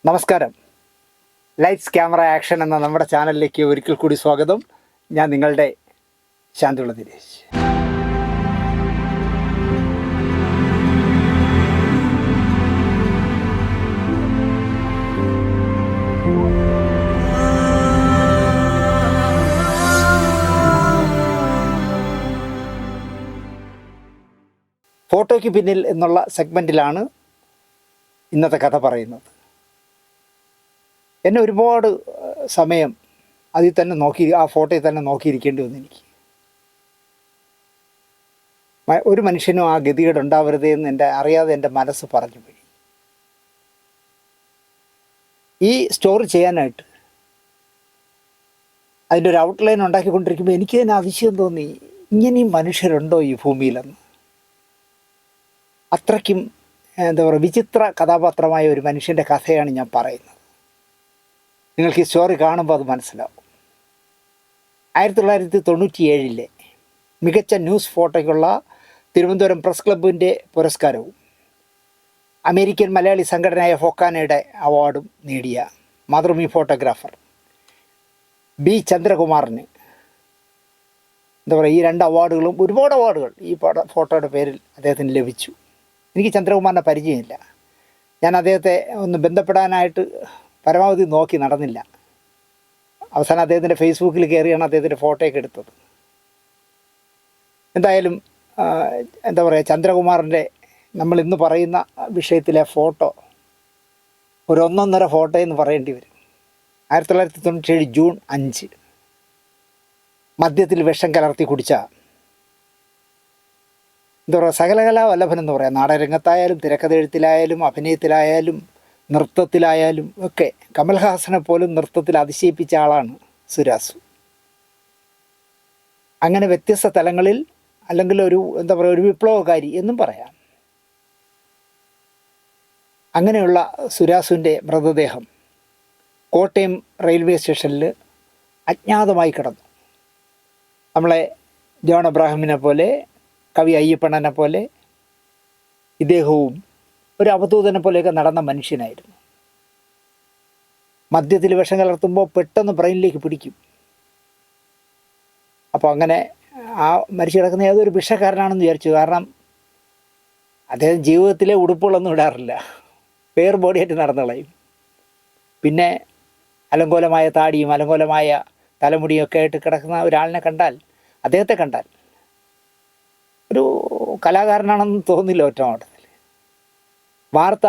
നമസ്കാരം. Lights camera action എന്ന നമ്മുടെ ചാനലിലേക്ക് ഒരിക്കൽ കൂടി സ്വാഗതം. ഞാൻ നിങ്ങളുടെ ശാന്തിയുള്ള ദിനേശ്. ഫോട്ടോയ്ക്ക് പിന്നിൽ എന്നുള്ള സെഗ്മെൻറ്റിലാണ് ഇന്നത്തെ കഥ പറയുന്നത്. എന്നെ ഒരുപാട് സമയം അതിൽ തന്നെ ആ ഫോട്ടോയിൽ തന്നെ നോക്കിയിരിക്കേണ്ടി വന്നു എനിക്ക്. ഒരു മനുഷ്യനും ആ ഗതികേട് ഉണ്ടാവരുതേ എന്ന് അറിയാതെ എൻ്റെ മനസ്സ് പറഞ്ഞു പോയി. ഈ സ്റ്റോറി ചെയ്യാനായിട്ട് അതിൻ്റെ ഒരു ഔട്ട്ലൈൻ ഉണ്ടാക്കിക്കൊണ്ടിരിക്കുമ്പോൾ എനിക്ക് തന്നെ അതിശയം തോന്നി, ഇങ്ങനെയും മനുഷ്യരുണ്ടോ ഈ ഭൂമിയിലെന്ന്. അത്രയ്ക്കും വിചിത്ര കഥാപാത്രമായ ഒരു മനുഷ്യൻ്റെ കഥയാണ് ഞാൻ പറയുന്നത്. നിങ്ങൾക്ക് ഈ സ്റ്റോറി കാണുമ്പോൾ അത് മനസ്സിലാവും. 1997 മികച്ച ന്യൂസ് ഫോട്ടോയ്ക്കുള്ള തിരുവനന്തപുരം പ്രസ് ക്ലബിൻ്റെ പുരസ്കാരവും അമേരിക്കൻ മലയാളി സംഘടനയായ ഫോക്കാനയുടെ അവാർഡും നേടിയ മാതൃഭൂമി ഫോട്ടോഗ്രാഫർ ബി ചന്ദ്രകുമാറിന് ഈ 2 അവാർഡുകളും ഒരുപാട് അവാർഡുകൾ ഈ ഫോട്ടോയുടെ പേരിൽ അദ്ദേഹത്തിന് ലഭിച്ചു. എനിക്ക് ചന്ദ്രകുമാറിനെ പരിചയമില്ല. ഞാൻ അദ്ദേഹത്തെ ഒന്ന് ബന്ധപ്പെടാനായിട്ട് പരമാവധി നോക്കി നടന്നില്ല. അവസാനം അദ്ദേഹത്തിൻ്റെ ഫേസ്ബുക്കിൽ കയറിയാണ് അദ്ദേഹത്തിൻ്റെ ഫോട്ടോയൊക്കെ എടുത്തത്. എന്തായാലും ചന്ദ്രകുമാറിൻ്റെ നമ്മൾ ഇന്ന് പറയുന്ന വിഷയത്തിലെ ഫോട്ടോ ഒരു ഒന്നൊന്നര ഫോട്ടോ എന്ന് പറയേണ്ടി വരും. 1997 ജൂൺ 5 മദ്യത്തിൽ വിഷം കലർത്തി കുടിച്ച സകലകലാ വല്ലഭനെന്ന് പറയാം. നാടകരംഗത്തായാലും തിരക്കഥ എഴുത്തിലായാലും അഭിനയത്തിലായാലും നൃത്തത്തിലായാലും ഒക്കെ കമൽഹാസനെ പോലും നൃത്തത്തിൽ അതിശയിപ്പിച്ച ആളാണ് സുരാസു. അങ്ങനെ വ്യത്യസ്ത തലങ്ങളിൽ അല്ലെങ്കിൽ ഒരു വിപ്ലവകാരി എന്നും പറയാം. അങ്ങനെയുള്ള സുരാസുവിൻ്റെ മൃതദേഹം കോട്ടയം റെയിൽവേ സ്റ്റേഷനിൽ അജ്ഞാതമായി കിടന്നു. നമ്മളെ ജോൺ അബ്രാഹിമിനെ പോലെ, കവി അയ്യപ്പണ്ണനെ പോലെ ഇദ്ദേഹവും ഒരു അവധൂതനെ പോലെയൊക്കെ നടന്ന മനുഷ്യനായിരുന്നു. മദ്യത്തിൽ വിഷം കലർത്തുമ്പോൾ പെട്ടെന്ന് ബ്രെയിനിലേക്ക് പിടിക്കും. അപ്പോൾ അങ്ങനെ ആ മരിച്ചു കിടക്കുന്ന ഏതൊരു വിഷക്കാരനാണെന്ന് വിചാരിച്ചു. കാരണം അദ്ദേഹം ജീവിതത്തിലെ ഉടുപ്പുകളൊന്നും ഇടാറില്ല, പേർ ബോഡിയായിട്ട് നടന്നു കളയും. പിന്നെ അലങ്കോലമായ താടിയും അലങ്കോലമായ തലമുടിയും ഒക്കെ ആയിട്ട് കിടക്കുന്ന ഒരാളിനെ കണ്ടാൽ, അദ്ദേഹത്തെ കണ്ടാൽ ഒരു കലാകാരനാണെന്ന് തോന്നില്ല ഒറ്റ ഓട്ടത്തിൽ. വാർത്ത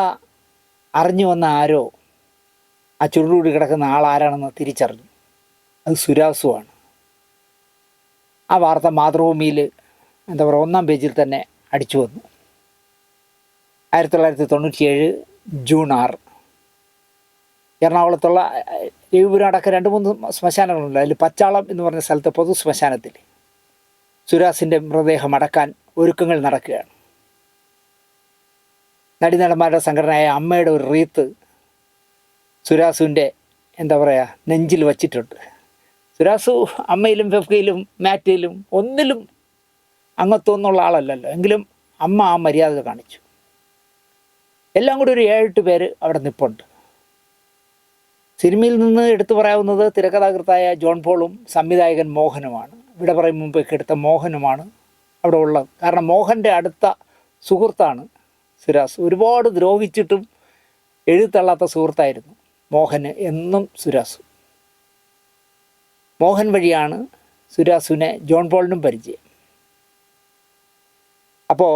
അറിഞ്ഞു വന്ന ആരോ ആ ചുരുളൂടി കിടക്കുന്ന ആളാരാണെന്ന് തിരിച്ചറിഞ്ഞു. അത് സുരാസുവാണ്. ആ വാർത്ത മാതൃഭൂമിയിൽ 1-ാം പേജിൽ തന്നെ അടിച്ചു വന്നു. 1997 ജൂൺ 6 എറണാകുളത്തുള്ള രവിപുരം അടക്കം 2-3 ശ്മശാനങ്ങളുണ്ട്. അതിൽ പച്ചാളം എന്ന് പറഞ്ഞ സ്ഥലത്തെ പൊതു ശ്മശാനത്തിൽ സുരാസിൻ്റെ മൃതദേഹം അടക്കാൻ ഒരുക്കങ്ങൾ നടക്കുകയാണ്. നടന്മാരുടെ സംഘടനയായ അമ്മയുടെ ഒരു റീത്ത് സുരാസുവിൻ്റെ നെഞ്ചിൽ വച്ചിട്ടുണ്ട്. സുരാസു അമ്മയിലും ഫെഫ്കയിലും മാറ്റയിലും ഒന്നിലും അംഗത്വമെന്നുള്ള ആളല്ലല്ലോ. എങ്കിലും അമ്മ ആ മര്യാദ കാണിച്ചു. എല്ലാം കൂടി ഒരു 7-8 പേര് അവിടെ നിൽപ്പുണ്ട്. സിനിമയിൽ നിന്ന് എടുത്തു പറയാവുന്നത് തിരക്കഥാകൃത്തായ ജോൺ പോളും സംവിധായകൻ മോഹനുമാണ്. ഇവിടെ പറയും മുമ്പൊക്കെ എടുത്ത മോഹനുമാണ് അവിടെ ഉള്ളത്. കാരണം മോഹൻ്റെ അടുത്ത സുഹൃത്താണ് സുരാസ്. ഒരുപാട് ദ്രോഹിച്ചിട്ടും എഴുത്തള്ളാത്ത സുഹൃത്തായിരുന്നു മോഹന് എന്നും സുരാസു. മോഹൻ വഴിയാണ് സുരാസുവിനെ ജോൺ പോളിനും പരിചയം. അപ്പോൾ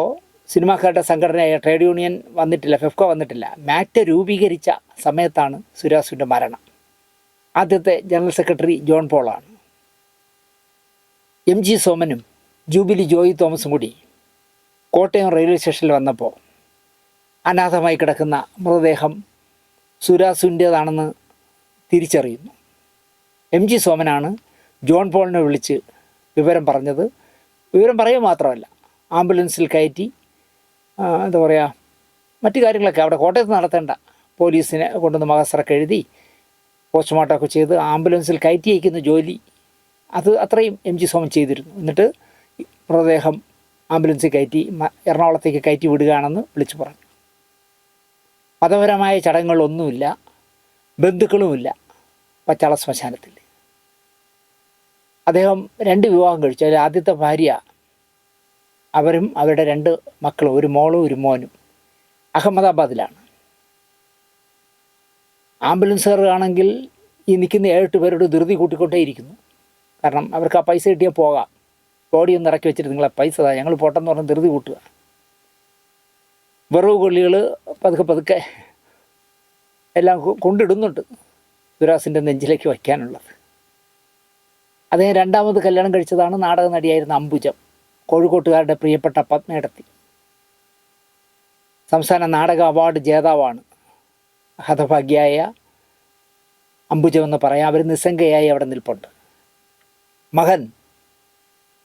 സിനിമാക്കാരുടെ സംഘടനയായ ട്രേഡ് യൂണിയൻ വന്നിട്ടില്ല, ഫെഫ്ക വന്നിട്ടില്ല. മാറ്റ രൂപീകരിച്ച സമയത്താണ് സുരാസുവിൻ്റെ മരണം. ആദ്യത്തെ ജനറൽ സെക്രട്ടറി ജോൺ പോളാണ്. MG സോമനും ജൂബിലി ജോയി തോമസും കൂടി കോട്ടയം റെയിൽവേ സ്റ്റേഷനിൽ വന്നപ്പോൾ അനാഥമായി കിടക്കുന്ന മൃതദേഹം സുരാസുവിൻ്റേതാണെന്ന് തിരിച്ചറിയുന്നു. MG സോമനാണ് ജോൺ പോളിനെ വിളിച്ച് വിവരം പറഞ്ഞത്. വിവരം പറയുക മാത്രമല്ല, ആംബുലൻസിൽ കയറ്റി മറ്റു കാര്യങ്ങളൊക്കെ അവിടെ കോട്ടയത്ത് നടത്തേണ്ട പോലീസിനെ കൊണ്ടുവന്ന് മകസറൊക്കെ എഴുതി പോസ്റ്റ്മോർട്ടമൊക്കെ ചെയ്ത് ആംബുലൻസിൽ കയറ്റി അയക്കുന്ന ജോലി അത് അത്രയും MG സോമൻ ചെയ്തിരുന്നു. എന്നിട്ട് മൃതദേഹം ആംബുലൻസിൽ കയറ്റി എറണാകുളത്തേക്ക് കയറ്റി വിടുകയാണെന്ന് വിളിച്ചു പറഞ്ഞു. മതപരമായ ചടങ്ങുകളൊന്നുമില്ല. ബന്ധുക്കളുമില്ല പച്ചാള ശ്മശാനത്തിൽ. അദ്ദേഹം 2 വിവാഹം കഴിച്ചു. അതിൽ ആദ്യത്തെ ഭാര്യ, അവരും അവരുടെ 2 മക്കളും, ഒരു മോളും ഒരു മോനും, അഹമ്മദാബാദിലാണ്. ആംബുലൻസുകാർ ആണെങ്കിൽ ഈ നിൽക്കുന്ന 7-8 പേരോട് ധൃതി കൂട്ടിക്കൊണ്ടേയിരിക്കുന്നു. കാരണം അവർക്ക് ആ പൈസ കിട്ടിയാൽ പോകാം, ബോഡി ഒന്ന് ഇറക്കി വെച്ചിട്ട് നിങ്ങളെ പൈസ താ, ഞങ്ങൾ പോട്ടെന്ന് പറഞ്ഞ് ധൃതി കൂട്ടുക. വിറവ് കൊള്ളികൾ പതുക്കെ പതുക്കെ എല്ലാം കൊണ്ടിടുന്നുണ്ട് സുരാസിൻ്റെ നെഞ്ചിലേക്ക് വയ്ക്കാനുള്ളത്. അദ്ദേഹം 2ാമത് കല്യാണം കഴിച്ചതാണ് നാടക നടിയായിരുന്ന അംബുജം, കോഴിക്കോട്ടുകാരുടെ പ്രിയപ്പെട്ട പത്മേടത്തി. സംസ്ഥാന നാടക അവാർഡ് ജേതാവാണ്. ഹതഭാഗ്യായ അംബുജം എന്ന് പറയാം. അവർ നിസ്സംഗയായി അവിടെ നിൽപ്പുണ്ട്. മകൻ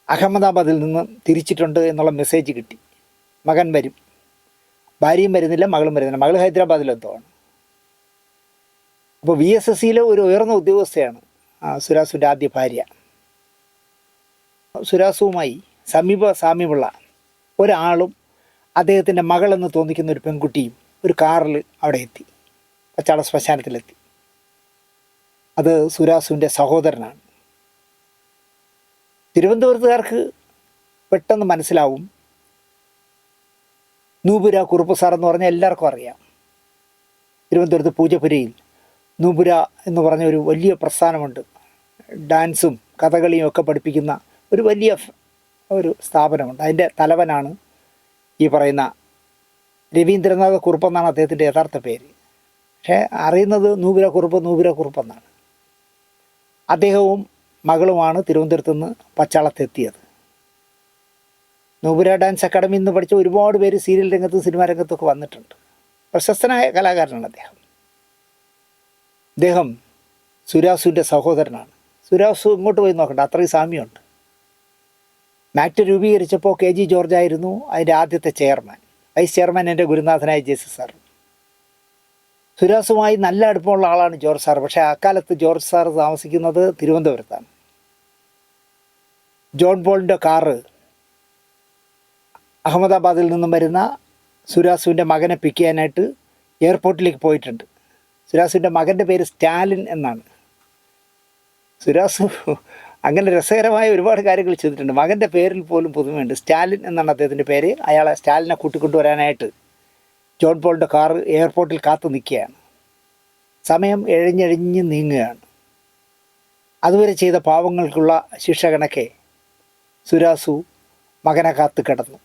അഹമ്മദാബാദിൽ നിന്ന് തിരിച്ചിട്ടുണ്ട് എന്നുള്ള മെസ്സേജ് കിട്ടി. മകൻ വരും, ഭാര്യയും വരുന്നില്ല, മകളും വരുന്നില്ല. മകൾ ഹൈദരാബാദിലെന്തോ ആണ്. അപ്പോൾ VSSCയിലെ ഒരു ഉയർന്ന ഉദ്യോഗസ്ഥയാണ് സുരാസുവിൻ്റെ ആദ്യ ഭാര്യ. സുരാസുവുമായി സാമ്യമുള്ള ഒരാളും അദ്ദേഹത്തിൻ്റെ മകളെന്ന് തോന്നിക്കുന്ന ഒരു പെൺകുട്ടിയും ഒരു കാറിൽ അവിടെ എത്തി, പച്ചാള ശ്മശാനത്തിലെത്തി. അത് സുരാസുവിൻ്റെ സഹോദരനാണ്. തിരുവനന്തപുരത്തുകാർക്ക് പെട്ടെന്ന് മനസ്സിലാവും. നൂപുര കുറുപ്പ് സാർ എന്ന് പറഞ്ഞാൽ എല്ലാവർക്കും അറിയാം. തിരുവനന്തപുരത്ത് പൂജപ്പുരയിൽ നൂപുര എന്ന് പറഞ്ഞ ഒരു വലിയ പ്രസ്ഥാനമുണ്ട്. ഡാൻസും കഥകളിയും ഒക്കെ പഠിപ്പിക്കുന്ന ഒരു വലിയ ഒരു സ്ഥാപനമുണ്ട്. അതിൻ്റെ തലവനാണ് ഈ പറയുന്ന രവീന്ദ്രനാഥ കുറുപ്പെന്നാണ് അദ്ദേഹത്തിൻ്റെ യഥാർത്ഥ പേര്. പക്ഷേ അറിയുന്നത് നൂപുര കുറുപ്പെന്നാണ്. അദ്ദേഹവും മകളുമാണ് തിരുവനന്തപുരത്ത് നിന്ന് പച്ചാളത്തെത്തിയത്. നൂപുര ഡാൻസ് അക്കാഡമിയിൽ നിന്ന് പഠിച്ച ഒരുപാട് പേര് സീരിയൽ രംഗത്തും സിനിമാ രംഗത്തൊക്കെ വന്നിട്ടുണ്ട്. പ്രശസ്തനായ കലാകാരനാണ് അദ്ദേഹം. അദ്ദേഹം സുരാസുവിൻ്റെ സഹോദരനാണ്. സുരാസു ഇങ്ങോട്ട് പോയി നോക്കണ്ട, അത്രയും സാമ്യമുണ്ട്. മാക്ട് രൂപീകരിച്ചപ്പോൾ KG ജോർജ് ആയിരുന്നു അതിൻ്റെ ആദ്യത്തെ ചെയർമാൻ. വൈസ് ചെയർമാൻ എൻ്റെ ഗുരുനാഥനായ JC സാർ. സുരാസുമായി നല്ല അടുപ്പമുള്ള ആളാണ് ജോർജ് സാർ. പക്ഷേ അക്കാലത്ത് ജോർജ് സാർ താമസിക്കുന്നത് തിരുവനന്തപുരത്താണ്. ജോൺ പോളിൻ്റെ കാറ് അഹമ്മദാബാദിൽ നിന്നും വരുന്ന സുരാസുവിൻ്റെ മകനെ പിക്ക് ചെയ്യാനായിട്ട് എയർപോർട്ടിലേക്ക് പോയിട്ടുണ്ട്. സുരാസുവിൻ്റെ മകൻ്റെ പേര് സ്റ്റാലിൻ എന്നാണ്. സുരാസു അങ്ങനെ രസകരമായ ഒരുപാട് കാര്യങ്ങൾ ചെയ്തിട്ടുണ്ട്. മകൻ്റെ പേരിൽ പോലും പുതുമയുണ്ട്. സ്റ്റാലിൻ എന്നാണ് അദ്ദേഹത്തിൻ്റെ പേര്. സ്റ്റാലിനെ കൂട്ടിക്കൊണ്ടുവരാനായിട്ട് ജോൺ പോളിൻ്റെ കാറ് എയർപോർട്ടിൽ കാത്തു നിൽക്കുകയാണ്. സമയം എഴഞ്ഞെഴിഞ്ഞ് നീങ്ങുകയാണ്. അതുവരെ ചെയ്ത പാവങ്ങൾക്കുള്ള ശിക്ഷ കണക്കെ സുരാസു മകനെ കാത്ത് കിടന്നു.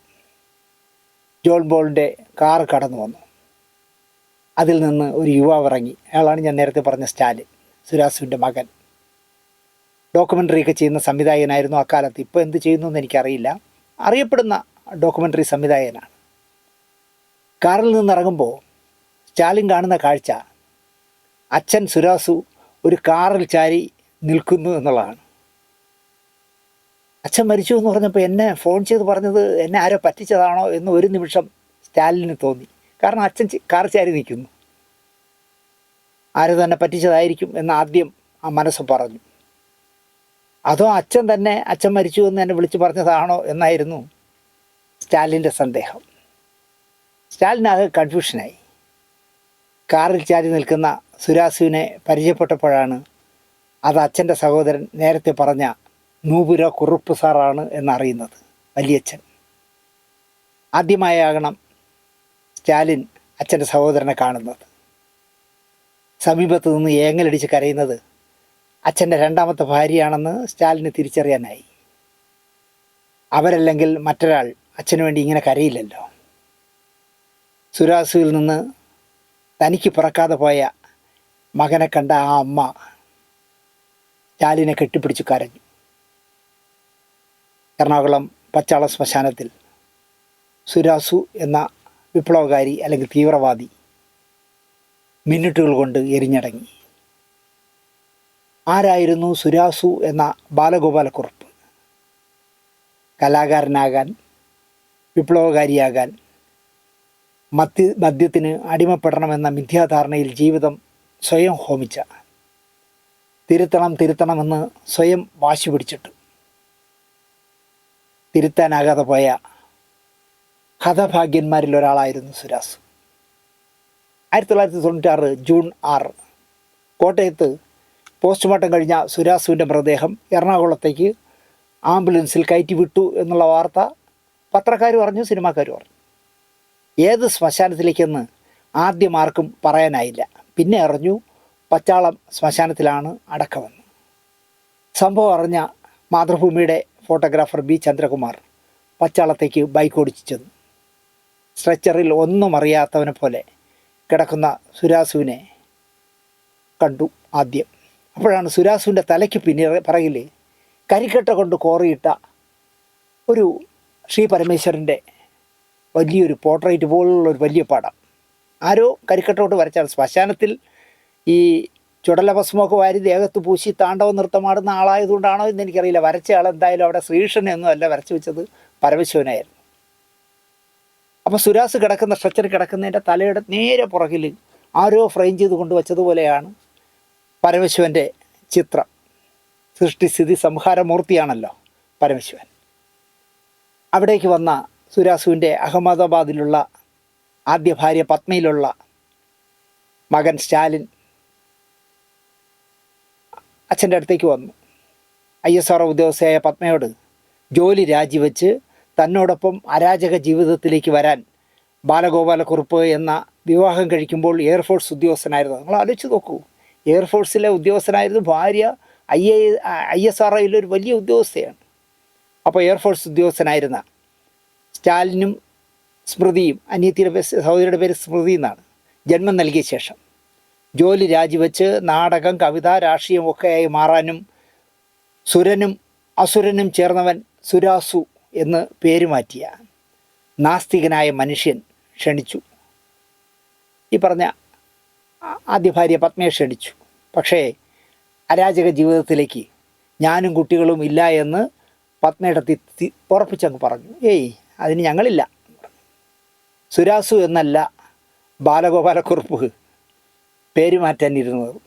ജോൺ പോളിൻ്റെ കാറ് കടന്നു വന്നു. അതിൽ നിന്ന് ഒരു യുവാവ് ഇറങ്ങി. അയാളാണ് ഞാൻ നേരത്തെ പറഞ്ഞ സ്റ്റാലിൻ, സുരാസുവിൻ്റെ മകൻ. ഡോക്യുമെൻ്ററിയൊക്കെ ചെയ്യുന്ന സംവിധായകനായിരുന്നു അക്കാലത്ത്. ഇപ്പോൾ എന്ത് ചെയ്യുന്നു എന്ന് എനിക്കറിയില്ല. അറിയപ്പെടുന്ന ഡോക്യുമെൻ്ററി സംവിധായകനാണ്. കാറിൽ നിന്നിറങ്ങുമ്പോൾ സ്റ്റാലിൻ കാണുന്ന കാഴ്ച അച്ഛൻ സുരാസു ഒരു കാറിൽ ചാരി നിൽക്കുന്നു എന്നുള്ളതാണ്. അച്ഛൻ മരിച്ചു എന്ന് പറഞ്ഞപ്പോൾ എന്നെ ഫോൺ ചെയ്ത് പറഞ്ഞത് എന്നെ ആരോ പറ്റിച്ചതാണോ എന്ന് ഒരു നിമിഷം സ്റ്റാലിന് തോന്നി. കാരണം അച്ഛൻ കാർ ചാരി നിൽക്കുന്നു, ആരോ തന്നെ പറ്റിച്ചതായിരിക്കും എന്ന് ആദ്യം ആ മനസ്സ് പറഞ്ഞു. അതോ അച്ഛൻ മരിച്ചു എന്ന് എന്നെ വിളിച്ച് പറഞ്ഞതാണോ എന്നായിരുന്നു സ്റ്റാലിൻ്റെ സന്ദേഹം. സ്റ്റാലിനാകെ കൺഫ്യൂഷനായി. കാറിൽ ചാരി നിൽക്കുന്ന സുരാസുവിനെ പരിചയപ്പെട്ടപ്പോഴാണ് അത് അച്ഛൻ്റെ സഹോദരൻ നേരത്തെ പറഞ്ഞ നൂപുര കുറുപ്പ് സാറാണ് എന്നറിയുന്നത്, വലിയച്ഛൻ. ആദ്യമായാകണം സ്റ്റാലിൻ അച്ഛൻ്റെ സഹോദരനെ കാണുന്നത്. സമീപത്ത് നിന്ന് ഏങ്ങലടിച്ച് കരയുന്നത് അച്ഛൻ്റെ 2ാമത്തെ ഭാര്യയാണെന്ന് സ്റ്റാലിന് തിരിച്ചറിയാനായി. അവരല്ലെങ്കിൽ മറ്റൊരാൾ അച്ഛന് വേണ്ടി ഇങ്ങനെ കരയില്ലല്ലോ. സുരാസുവിൽ നിന്ന് തനിക്ക് പിറക്കാതെ പോയ മകനെ കണ്ട ആ അമ്മ സ്റ്റാലിനെ കെട്ടിപ്പിടിച്ച് കരഞ്ഞു. എറണാകുളം പച്ചാള ശ്മശാനത്തിൽ സുരാസു എന്ന വിപ്ലവകാരി അല്ലെങ്കിൽ തീവ്രവാദി മിനിറ്റുകൾ കൊണ്ട് എരിഞ്ഞടങ്ങി. ആരായിരുന്നു സുരാസു എന്ന ബാലഗോപാലക്കുറുപ്പ്? കലാകാരനാകാൻ, വിപ്ലവകാരിയാകാൻ, മദ്യത്തിന് അടിമപ്പെടണമെന്ന മിഥ്യാധാരണയിൽ ജീവിതം സ്വയം ഹോമിച്ച, തിരുത്തണമെന്ന് സ്വയം വാശി പിടിച്ചിട്ട് തിരുത്താനാകാതെ പോയ ഹതഭാഗ്യന്മാരിൽ ഒരാളായിരുന്നു സുരാസു. 1996 ജൂൺ 6 കോട്ടയത്ത് പോസ്റ്റ്മോർട്ടം കഴിഞ്ഞ സുരാസുവിൻ്റെ മൃതദേഹം എറണാകുളത്തേക്ക് ആംബുലൻസിൽ കയറ്റി വിട്ടു എന്നുള്ള വാർത്ത പത്രക്കാർ പറഞ്ഞു, സിനിമാക്കാർ പറഞ്ഞു. ഏത് ശ്മശാനത്തിലേക്കെന്ന് ആദ്യം ആർക്കും പറയാനായില്ല. പിന്നെ അറിഞ്ഞു പച്ചാളം ശ്മശാനത്തിലാണ് അടക്കമെന്ന്. സംഭവം അറിഞ്ഞ മാതൃഭൂമിയുടെ ഫോട്ടോഗ്രാഫർ ബി ചന്ദ്രകുമാർ പച്ചാളത്തേക്ക് ബൈക്ക് ഓടിച്ചു ചെന്നു. സ്ട്രെച്ചറിൽ ഒന്നും അറിയാത്തവനെ പോലെ കിടക്കുന്ന സുരാസുവിനെ കണ്ടു ആദ്യം. അപ്പോഴാണ് സുരാസുവിൻ്റെ തലയ്ക്ക് പിറകിൽ കരിക്കട്ട കൊണ്ട് കോറിയിട്ട ഒരു ശ്രീ പരമേശ്വരൻ്റെ വലിയൊരു പോർട്രേറ്റ് പോലുള്ള ഒരു വലിയ പടം ആരോ കരിക്കട്ട കൊണ്ട് വരച്ചാണ്. ശ്മശാനത്തിൽ ഈ ചുടലഭസ്മൊക്കെ വാരി ദേഹത്ത് പൂശി താണ്ഡവ നൃത്തമാടുന്ന ആളായതുകൊണ്ടാണോ എന്ന് എനിക്കറിയില്ല. വരച്ച ആൾ എന്തായാലും അവിടെ ശ്രീകൃഷ്ണനെയൊന്നും അല്ല വരച്ചു വെച്ചത്, പരമശിവനായിരുന്നു. അപ്പോൾ സുരാസ് കിടക്കുന്ന സ്ട്രെച്ചറിൽ കിടക്കുന്നതിൻ്റെ തലയുടെ നേരെ പുറകിൽ ആരോ ഫ്രെയിം ചെയ്ത് കൊണ്ടുവച്ചതുപോലെയാണ് പരമശിവൻ്റെ ചിത്രം. സൃഷ്ടിസ്ഥിതി സംഹാരമൂർത്തിയാണല്ലോ പരമശിവൻ. അവിടേക്ക് വന്ന സുരാസുവിൻ്റെ അഹമ്മദാബാദിലുള്ള ആദ്യ ഭാര്യ പത്മയിലുള്ള മകൻ സ്റ്റാലിൻ അച്ഛൻ്റെ അടുത്തേക്ക് വന്നു. ISRO ഉദ്യോഗസ്ഥയായ പത്മയോട് ജോലി രാജിവെച്ച് തന്നോടൊപ്പം അരാജക ജീവിതത്തിലേക്ക് വരാൻ ബാലഗോപാലക്കുറുപ്പ് എന്ന വിവാഹം കഴിക്കുമ്പോൾ എയർഫോഴ്സ് ഉദ്യോഗസ്ഥനായിരുന്നു. നിങ്ങൾ ആലോചിച്ച് നോക്കൂ, എയർഫോഴ്സിലെ ഉദ്യോഗസ്ഥനായിരുന്നു, ഭാര്യ ISROയിലൊരു വലിയ ഉദ്യോഗസ്ഥയാണ്. അപ്പോൾ എയർഫോഴ്സ് ഉദ്യോഗസ്ഥനായിരുന്ന സ്റ്റാലിനും സ്മൃതിയും, അനിയത്തിയുടെ സഹോദരിയുടെ പേര് സ്മൃതി എന്നാണ്, ജന്മം നൽകിയ ശേഷം ജോലി രാജിവെച്ച് നാടകം, കവിത, രാഷ്ട്രീയമൊക്കെയായി മാറാനും സുരനും അസുരനും ചേർന്നവൻ സുരാസു എന്ന് പേര് മാറ്റിയ നാസ്തികനായ മനുഷ്യൻ ക്ഷണിച്ചു. ഈ പറഞ്ഞ ആദ്യ ഭാര്യ പത്മയെ ക്ഷണിച്ചു. പക്ഷേ അരാജക ജീവിതത്തിലേക്ക് ഞാനും കുട്ടികളും ഇല്ല എന്ന് പത്മയുടെ ഉറപ്പിച്ചങ്ങ് പറഞ്ഞു. അതിന് ഞങ്ങളില്ല. സുരാസു എന്നല്ല ബാലഗോപാലക്കുറുപ്പ് പേര് മാറ്റാനിരുന്നത്,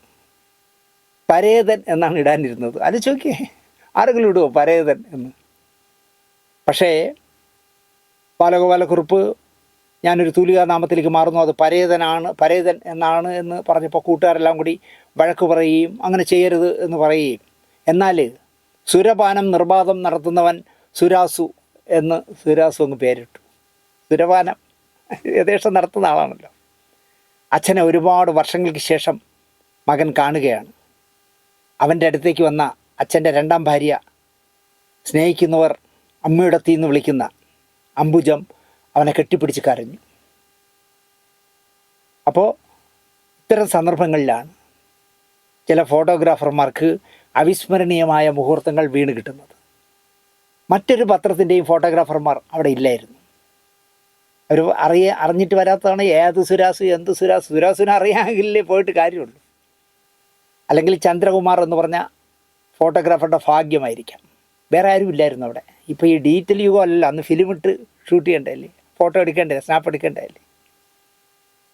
പരേതൻ എന്നാണ് ഇടാനിരുന്നത്. അത് ചോദിക്കേ, ആരെങ്കിലും ഇടുമോ പരേതൻ എന്ന്? പക്ഷേ ബാലഗോപാലക്കുറുപ്പ് ഞാനൊരു തൂലികാനാമത്തിലേക്ക് മാറുന്നു, അത് പരേതൻ എന്നാണ് എന്ന് പറഞ്ഞപ്പോൾ കൂട്ടുകാരെല്ലാം കൂടി വഴക്ക് പറയുകയും അങ്ങനെ ചെയ്യരുത് എന്ന് പറയുകയും, എന്നാൽ സുരപാനം നിർബാധം നടത്തുന്നവൻ സുരാസു എന്ന് സുരാസു അങ്ങ് പേരിട്ടു. സുരപാനം യഥേഷ്ടം നടത്തുന്ന ആളാണല്ലോ. അച്ഛനെ ഒരുപാട് വർഷങ്ങൾക്ക് ശേഷം മകൻ കാണുകയാണ്. അവൻ്റെ അടുത്തേക്ക് വന്ന അച്ഛൻ്റെ രണ്ടാം ഭാര്യ, സ്നേഹിക്കുന്നവർ അമ്മയുടെ തീന്ന് വിളിക്കുന്ന അംബുജം, അവനെ കെട്ടിപ്പിടിച്ച് കരഞ്ഞു. അപ്പോൾ ഇത്തരം സന്ദർഭങ്ങളിലാണ് ചില ഫോട്ടോഗ്രാഫർമാർക്ക് അവിസ്മരണീയമായ മുഹൂർത്തങ്ങൾ വീണ് കിട്ടുന്നത്. മറ്റൊരു പത്രത്തിൻ്റെയും ഫോട്ടോഗ്രാഫർമാർ അവിടെ ഇല്ലായിരുന്നു. അവർ അറിഞ്ഞിട്ട് വരാത്തതാണ് ഏത് സുരാസു എന്ത് സുരാസു. സുരാസുവിനെ അറിയാമെങ്കിലേ പോയിട്ട് കാര്യമുള്ളൂ. അല്ലെങ്കിൽ ചന്ദ്രകുമാർ എന്ന് പറഞ്ഞ ഫോട്ടോഗ്രാഫറുടെ ഭാഗ്യമായിരിക്കാം. വേറെ ആരും ഇല്ലായിരുന്നു അവിടെ. ഇപ്പോൾ ഈ ഡിജിറ്റൽ യുഗമല്ല, അന്ന് ഫിലിമിട്ട് ഷൂട്ട് ചെയ്യേണ്ടതല്ലേ, ഫോട്ടോ എടുക്കേണ്ടേ, സ്നാപ്പ് എടുക്കേണ്ടതല്ലേ.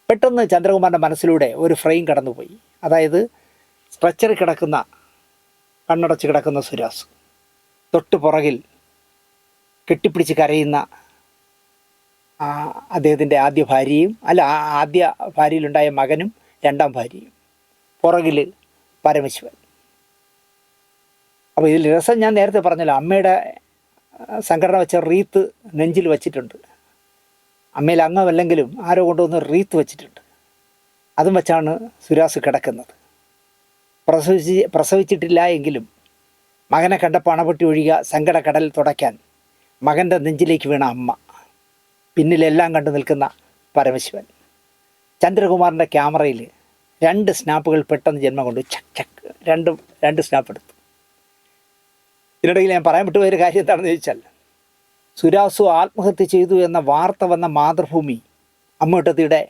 പെട്ടെന്ന് ചന്ദ്രകുമാറിൻ്റെ മനസ്സിലൂടെ ഒരു ഫ്രെയിം കടന്നുപോയി. അതായത് സ്ട്രെച്ചറിൽ കിടക്കുന്ന, കണ്ണടച്ച് കിടക്കുന്ന സുരാസ്, തൊട്ട് പുറകിൽ കെട്ടിപ്പിടിച്ച് കരയുന്ന അദ്ദേഹത്തിൻ്റെ ആദ്യ ഭാര്യയും, ആദ്യ ഭാര്യയിലുണ്ടായ മകനും രണ്ടാം ഭാര്യയും, പുറകിൽ പരമശിവൻ. അപ്പോൾ ഇതിൽ രസം ഞാൻ നേരത്തെ പറഞ്ഞല്ലോ, അമ്മയുടെ സംഘടന വെച്ച റീത്ത് നെഞ്ചിൽ വച്ചിട്ടുണ്ട്. അമ്മയിൽ അംഗമല്ലെങ്കിലും ആരോ കൊണ്ടുവന്ന് റീത്ത് വച്ചിട്ടുണ്ട്. അതും വെച്ചാണ് സുരാസ് കിടക്കുന്നത്. പ്രസവിച്ചിട്ടില്ല എങ്കിലും മകനെ കണ്ടപ്പോൾ അണപൊട്ടി ഒഴിയുക സങ്കടക്കടൽ തുടയ്ക്കാൻ മകൻ്റെ നെഞ്ചിലേക്ക് വീണ അമ്മ, പിന്നിലെല്ലാം കണ്ടു നിൽക്കുന്ന പരമശിവൻ. ചന്ദ്രകുമാറിൻ്റെ ക്യാമറയിൽ 2 സ്നാപ്പുകൾ പെട്ടെന്ന് ജന്മം കൊണ്ടു. ചക്ക് രണ്ട് സ്നാപ്പ് എടുത്തു. ഇതിനിടയിൽ ഞാൻ പറയാൻ വിട്ടുപോയൊരു കാര്യം എന്താണെന്ന് ചോദിച്ചാൽ, സുരാസു ആത്മഹത്യ ചെയ്തു എന്ന വാർത്ത വന്ന മാതൃഭൂമി അമ്മൂട്ടത്തിയുടെ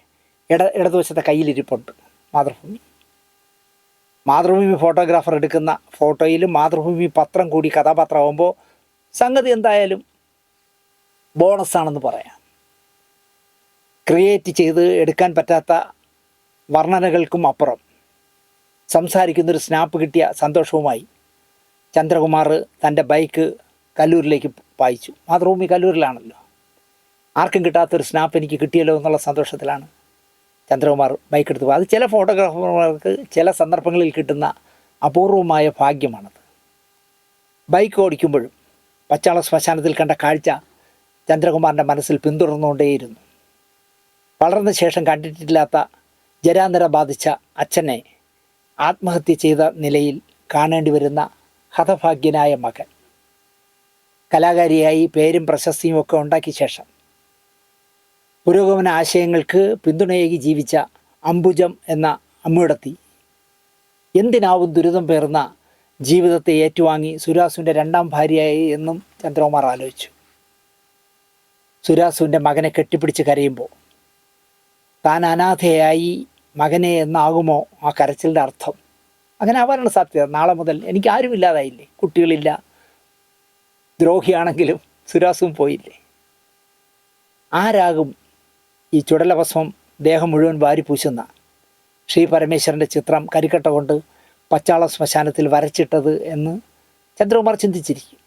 ഇടതുവശത്തെ കയ്യിലിരിപ്പുണ്ട്. മാതൃഭൂമി ഫോട്ടോഗ്രാഫർ എടുക്കുന്ന ഫോട്ടോയിലും മാതൃഭൂമി പത്രം കൂടി കഥാപാത്രമാകുമ്പോൾ സംഗതി എന്തായാലും ബോണസാണെന്ന് പറയാം. ക്രിയേറ്റ് ചെയ്ത് എടുക്കാൻ പറ്റാത്ത വർണ്ണനകൾക്കും അപ്പുറം സംസാരിക്കുന്നൊരു സ്നാപ്പ് കിട്ടിയ സന്തോഷവുമായി ചന്ദ്രകുമാർ തൻ്റെ ബൈക്ക് കല്ലൂരിലേക്ക് പായിച്ചു. മാതൃഭൂമി കല്ലൂരിലാണല്ലോ. ആർക്കും കിട്ടാത്തൊരു സ്നാപ്പ് എനിക്ക് കിട്ടിയല്ലോ എന്നുള്ള സന്തോഷത്തിലാണ് ചന്ദ്രകുമാർ ബൈക്കെടുത്ത് പോകും. അത് ചില ഫോട്ടോഗ്രാഫർമാർക്ക് ചില സന്ദർഭങ്ങളിൽ കിട്ടുന്ന അപൂർവമായ ഭാഗ്യമാണത്. ബൈക്ക് ഓടിക്കുമ്പോഴും പച്ചാളം ശ്മശാനത്തിൽ കണ്ട കാഴ്ച ചന്ദ്രകുമാറിൻ്റെ മനസ്സിൽ പിന്തുടർന്നുകൊണ്ടേയിരുന്നു. വളർന്ന ശേഷം കണ്ടിട്ടില്ലാത്ത ജരാന്തര ബാധിച്ച അച്ഛനെ ആത്മഹത്യ ചെയ്ത നിലയിൽ കാണേണ്ടി വരുന്ന ഹതഭാഗ്യനായ മകൻ, കലാകാരിയായി പേരും പ്രശസ്തിയും ഒക്കെ ഉണ്ടാക്കിയ ശേഷം പുരോഗമന ആശയങ്ങൾക്ക് പിന്തുണയേകി ജീവിച്ച അംബുജം എന്ന അമ്മയുടത്തി എന്തിനാവും ദുരിതം പേർന്ന ജീവിതത്തെ ഏറ്റുവാങ്ങി സുരാസുവിൻ്റെ രണ്ടാം ഭാര്യയായി എന്നും ചന്ദ്രകുമാർ ആലോചിച്ചു. സുരാസുവിൻ്റെ മകനെ കെട്ടിപ്പിടിച്ച് കരയുമ്പോൾ താൻ അനാഥയായി മകനെ എന്നാകുമോ ആ കരച്ചിലിൻ്റെ അർത്ഥം? അങ്ങനെ ആവാനുള്ള സാധ്യത. നാളെ മുതൽ എനിക്ക് ആരുമില്ലാതായില്ലേ, കുട്ടികളില്ല, ദ്രോഹിയാണെങ്കിലും സുരാസും പോയില്ലേ. ആരാകും ഈ ചുടലഭസ്മം ദേഹം മുഴുവൻ വാരിപ്പൂശുന്ന ശ്രീ പരമേശ്വരൻ്റെ ചിത്രം കരിക്കട്ട കൊണ്ട് പച്ചാളം ശ്മശാനത്തിൽ വരച്ചിട്ടത് എന്ന് ചന്ദ്രകുമാർ ചിന്തിച്ചിരിക്കും.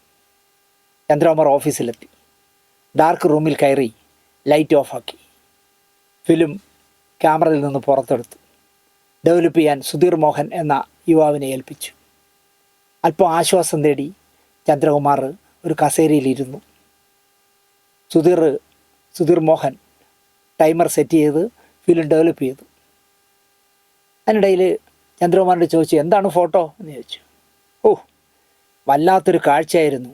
ചന്ദ്രകുമാർ ഓഫീസിലെത്തി. ഡാർക്ക് റൂമിൽ കയറി ലൈറ്റ് ഓഫാക്കി ഫിലിം ക്യാമറയിൽ നിന്ന് പുറത്തെടുത്തു. ഡെവലപ്പ് ചെയ്യാൻ സുധീർ മോഹൻ എന്ന യുവാവിനെ ഏൽപ്പിച്ചു. അല്പം ആശ്വാസം തേടി ചന്ദ്രകുമാർ ഒരു കസേരയിലിരുന്നു. സുധീർ മോഹൻ ടൈമർ സെറ്റ് ചെയ്ത് ഫിലിം ഡെവലപ്പ് ചെയ്തു. അതിനിടയിൽ ചന്ദ്രകുമാറിൻ്റെ ചോദിച്ചു, എന്താണ് ഫോട്ടോ എന്ന് ചോദിച്ചു. വല്ലാത്തൊരു കാഴ്ചയായിരുന്നു,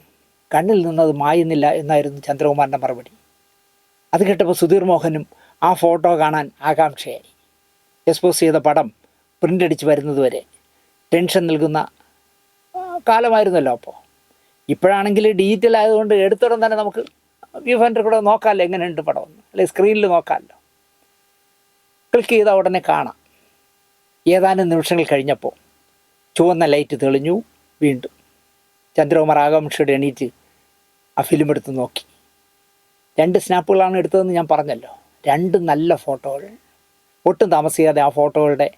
കണ്ണിൽ നിന്നത് മായുന്നില്ല എന്നായിരുന്നു ചന്ദ്രകുമാറിൻ്റെ മറുപടി. അത് കേട്ടപ്പോൾ സുധീർ മോഹനും ആ ഫോട്ടോ കാണാൻ ആകാംക്ഷയായി. എക്സ്പോസ് ചെയ്ത പടം പ്രിൻ്റ് അടിച്ച് വരുന്നതുവരെ ടെൻഷൻ നൽകുന്ന കാലമായിരുന്നല്ലോ. അപ്പോൾ ഇപ്പോഴാണെങ്കിൽ ഡിജിറ്റൽ ആയതുകൊണ്ട് എടുത്തോളം തന്നെ നമുക്ക് വ്യൂ ഫൈൻഡർ കൂടെ നോക്കാമല്ലോ എങ്ങനെയുണ്ട് പടമെന്ന്, അല്ലെങ്കിൽ സ്ക്രീനിൽ നോക്കാമല്ലോ. ക്ലിക്ക് ചെയ്താൽ ഉടനെ കാണാം. ഏതാനും നിമിഷങ്ങൾ കഴിഞ്ഞപ്പോൾ ചുവന്ന ലൈറ്റ് തെളിഞ്ഞു. വീണ്ടും ചന്ദ്രകുമാർ ആകാംക്ഷയുടെ എണീറ്റ് ആ ഫിലിം എടുത്ത് നോക്കി. 2 സ്നാപ്പുകളാണ് എടുത്തതെന്ന് ഞാൻ പറഞ്ഞല്ലോ. 2 നല്ല ഫോട്ടോകൾ. ഒട്ടും താമസിയാതെ ആ ഫോട്ടോകളുടെ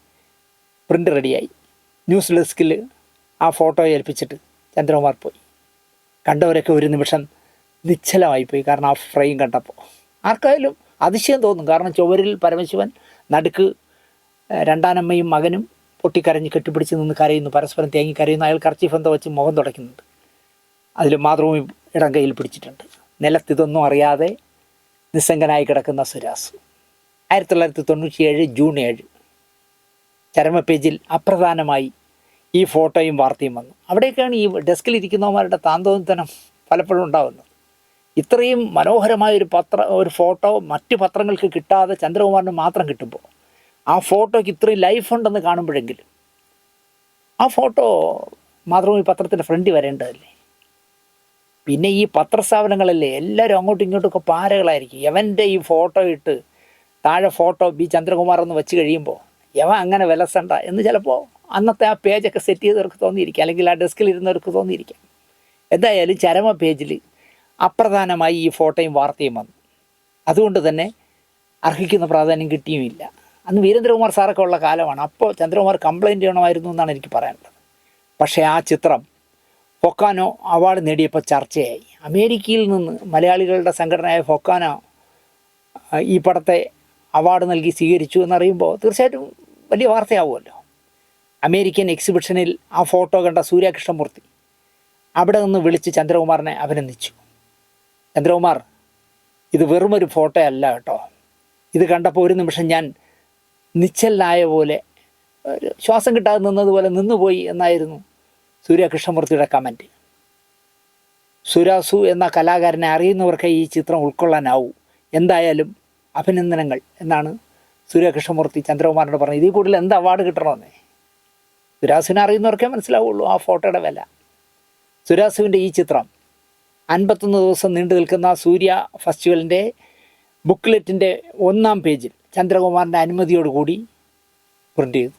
പ്രിൻ്റ് റെഡിയായി. ന്യൂസ് ഡെസ്കിൽ ആ ഫോട്ടോ ഏൽപ്പിച്ചിട്ട് ചന്ദ്രകുമാർ പോയി. കണ്ടവരൊക്കെ ഒരു നിമിഷം നിശ്ചലമായിപ്പോയി. കാരണം ആ ഫ്രെയിം കണ്ടപ്പോൾ ആർക്കായാലും അതിശയം തോന്നും. കാരണം ചുവരിൽ പരമശിവൻ, നടുക്ക് രണ്ടാനമ്മയും മകനും പൊട്ടിക്കരഞ്ഞ് കെട്ടിപ്പിടിച്ച് നിന്ന് കരയുന്നു, പരസ്പരം തേങ്ങി കരയുന്നു. അയാൾ കർച്ചീഫ് എന്തോ വെച്ച് മുഖം തുടയ്ക്കുന്നുണ്ട്. അതിൽ മാതൃഭൂമി ഇടം കയ്യിൽ പിടിച്ചിട്ടുണ്ട്. നിലത്തിതൊന്നും അറിയാതെ നിസ്സംഗനായി കിടക്കുന്ന സുരാസു. 1997 ജൂൺ 7 ചരമ പേജിൽ അപ്രധാനമായി ഈ ഫോട്ടോയും വാർത്തയും വന്നു. അവിടെയൊക്കെയാണ് ഈ ഡെസ്കിലിരിക്കുന്നവന്മാരുടെ താന്തോന്നിത്തനം പലപ്പോഴും ഉണ്ടാകുന്നത്. ഇത്രയും മനോഹരമായൊരു ഫോട്ടോ മറ്റ് പത്രങ്ങൾക്ക് കിട്ടാതെ ചന്ദ്രകുമാറിന് മാത്രം കിട്ടുമ്പോൾ ആ ഫോട്ടോയ്ക്ക് ഇത്രയും ലൈഫ് ഉണ്ടെന്ന് കാണുമ്പോഴെങ്കിലും ആ ഫോട്ടോ മാതൃഭൂമി പത്രത്തിൻ്റെ ഫ്രണ്ടിൽ വരേണ്ടതല്ലേ. പിന്നെ ഈ പത്രസ്ഥാപനങ്ങളല്ലേ എല്ലാവരും അങ്ങോട്ടും ഇങ്ങോട്ടുമൊക്കെ പാരകളായിരിക്കും. യവൻ്റെ ഈ ഫോട്ടോ ഇട്ട് താഴെ ഫോട്ടോ ബി ചന്ദ്രകുമാർ എന്ന് വെച്ച് കഴിയുമ്പോൾ യവൻ അങ്ങനെ വിലസണ്ട എന്ന് ചിലപ്പോൾ അന്നത്തെ ആ പേജൊക്കെ സെറ്റ് ചെയ്തവർക്ക് തോന്നിയിരിക്കാം, അല്ലെങ്കിൽ ആ ഡെസ്കിൽ ഇരുന്നവർക്ക് തോന്നിയിരിക്കാം. എന്തായാലും ചരമ പേജിൽ അപ്രധാനമായി ഈ ഫോട്ടോയും വാർത്തയും വന്നു. അതുകൊണ്ട് തന്നെ അർഹിക്കുന്ന പ്രാധാന്യം കിട്ടിയുമില്ല. അന്ന് വീരേന്ദ്രകുമാർ സാറൊക്കെ ഉള്ള കാലമാണ്. അപ്പോൾ ചന്ദ്രകുമാർ കംപ്ലയിൻ്റ് ചെയ്യണമായിരുന്നു എന്നാണ് എനിക്ക് പറയാനുള്ളത്. പക്ഷേ ആ ചിത്രം ഫൊക്കാനോ അവാർഡ് നേടിയപ്പോൾ ചർച്ചയായി. അമേരിക്കയിൽ നിന്ന് മലയാളികളുടെ സംഘടനയായ ഫൊക്കാനോ ഈ പടത്തെ അവാർഡ് നൽകി സ്വീകരിച്ചു എന്നറിയുമ്പോൾ തീർച്ചയായിട്ടും വലിയ വാർത്തയാവുമല്ലോ. അമേരിക്കൻ എക്സിബിഷനിൽ ആ ഫോട്ടോ കണ്ട സൂര്യകൃഷ്ണമൂർത്തി അവിടെ നിന്ന് വിളിച്ച് ചന്ദ്രകുമാറിനെ അഭിനന്ദിച്ചു. ചന്ദ്രകുമാർ, ഇത് വെറുമൊരു ഫോട്ടോ അല്ല കേട്ടോ. ഇത് കണ്ടപ്പോൾ ഒരു നിമിഷം ഞാൻ നിശ്ചലനായ പോലെ, ശ്വാസം കിട്ടാതെ നിന്നതുപോലെ നിന്നുപോയി എന്നായിരുന്നു സൂര്യകൃഷ്ണമൂർത്തിയുടെ കമൻറ്റ്. സുരാസു എന്ന കലാകാരനെ അറിയുന്നവർക്ക് ഈ ചിത്രം ഉൾക്കൊള്ളാനാവൂ. എന്തായാലും അഭിനന്ദനങ്ങൾ എന്നാണ് സൂര്യകൃഷ്ണമൂർത്തി ചന്ദ്രകുമാറിനോട് പറഞ്ഞത്. ഇതിൽ കൂടുതൽ എന്ത് അവാർഡ് കിട്ടണമെന്നേ സുരാസുവിനെ അറിയുന്നവർക്കേ മനസ്സിലാവുള്ളൂ ആ ഫോട്ടോയുടെ വില. സുരാസുവിൻ്റെ ഈ ചിത്രം 51 ദിവസം നീണ്ടു നിൽക്കുന്ന സൂര്യ ഫെസ്റ്റിവലിൻ്റെ ബുക്ക്ലെറ്റിൻ്റെ 1-ാം പേജിൽ ചന്ദ്രകുമാറിൻ്റെ അനുമതിയോടുകൂടി പ്രിൻ്റ് ചെയ്തു.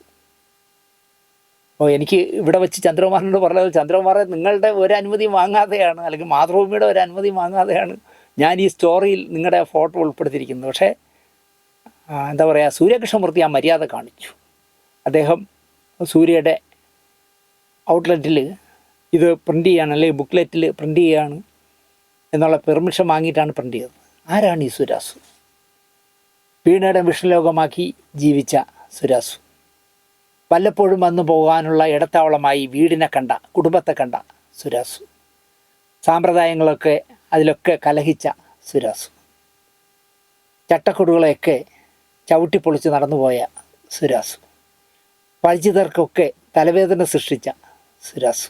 എനിക്ക് ഇവിടെ വെച്ച് ചന്ദ്രകുമാറിനോട് പറഞ്ഞത്, ചന്ദ്രകുമാറെ നിങ്ങളുടെ ഒരു അനുമതി വാങ്ങാതെയാണ്, അല്ലെങ്കിൽ മാതൃഭൂമിയുടെ ഒരു അനുമതി വാങ്ങാതെയാണ് ഞാൻ ഈ സ്റ്റോറിയിൽ നിങ്ങളുടെ ഫോട്ടോ ഉൾപ്പെടുത്തിയിരിക്കുന്നത്. പക്ഷേ എന്താ പറയുക, സൂര്യകൃഷ്ണമൂർത്തി ആ മര്യാദ കാണിച്ചു. അദ്ദേഹം സൂര്യയുടെ ഔട്ട്ലെറ്റിൽ ഇത് പ്രിൻ്റ് ചെയ്യാണ്, അല്ലെങ്കിൽ ബുക്ക്ലെറ്റിൽ പ്രിൻ്റ് ചെയ്യുകയാണ് എന്നുള്ള പെർമിഷൻ വാങ്ങിയിട്ടാണ് പ്രിൻ്റ് ചെയ്തത്. ആരാണ് ഈ സുരാസു? വീണയുടെ വിഷ്ണുലോകമാക്കി ജീവിച്ച സുരാസു. വല്ലപ്പോഴും വന്നു പോകാനുള്ള ഇടത്താവളമായി വീടിനെ കണ്ട, കുടുംബത്തെ കണ്ട സുരാസു. സാമ്പ്രദായങ്ങളൊക്കെ അതിലൊക്കെ കലഹിച്ച സുരാസു. ചട്ടക്കൊടുകളെയൊക്കെ ചവിട്ടിപ്പൊളിച്ച് നടന്നുപോയ സുരാസു. പരിചിതർക്കൊക്കെ തലവേദന സൃഷ്ടിച്ച സുരാസു.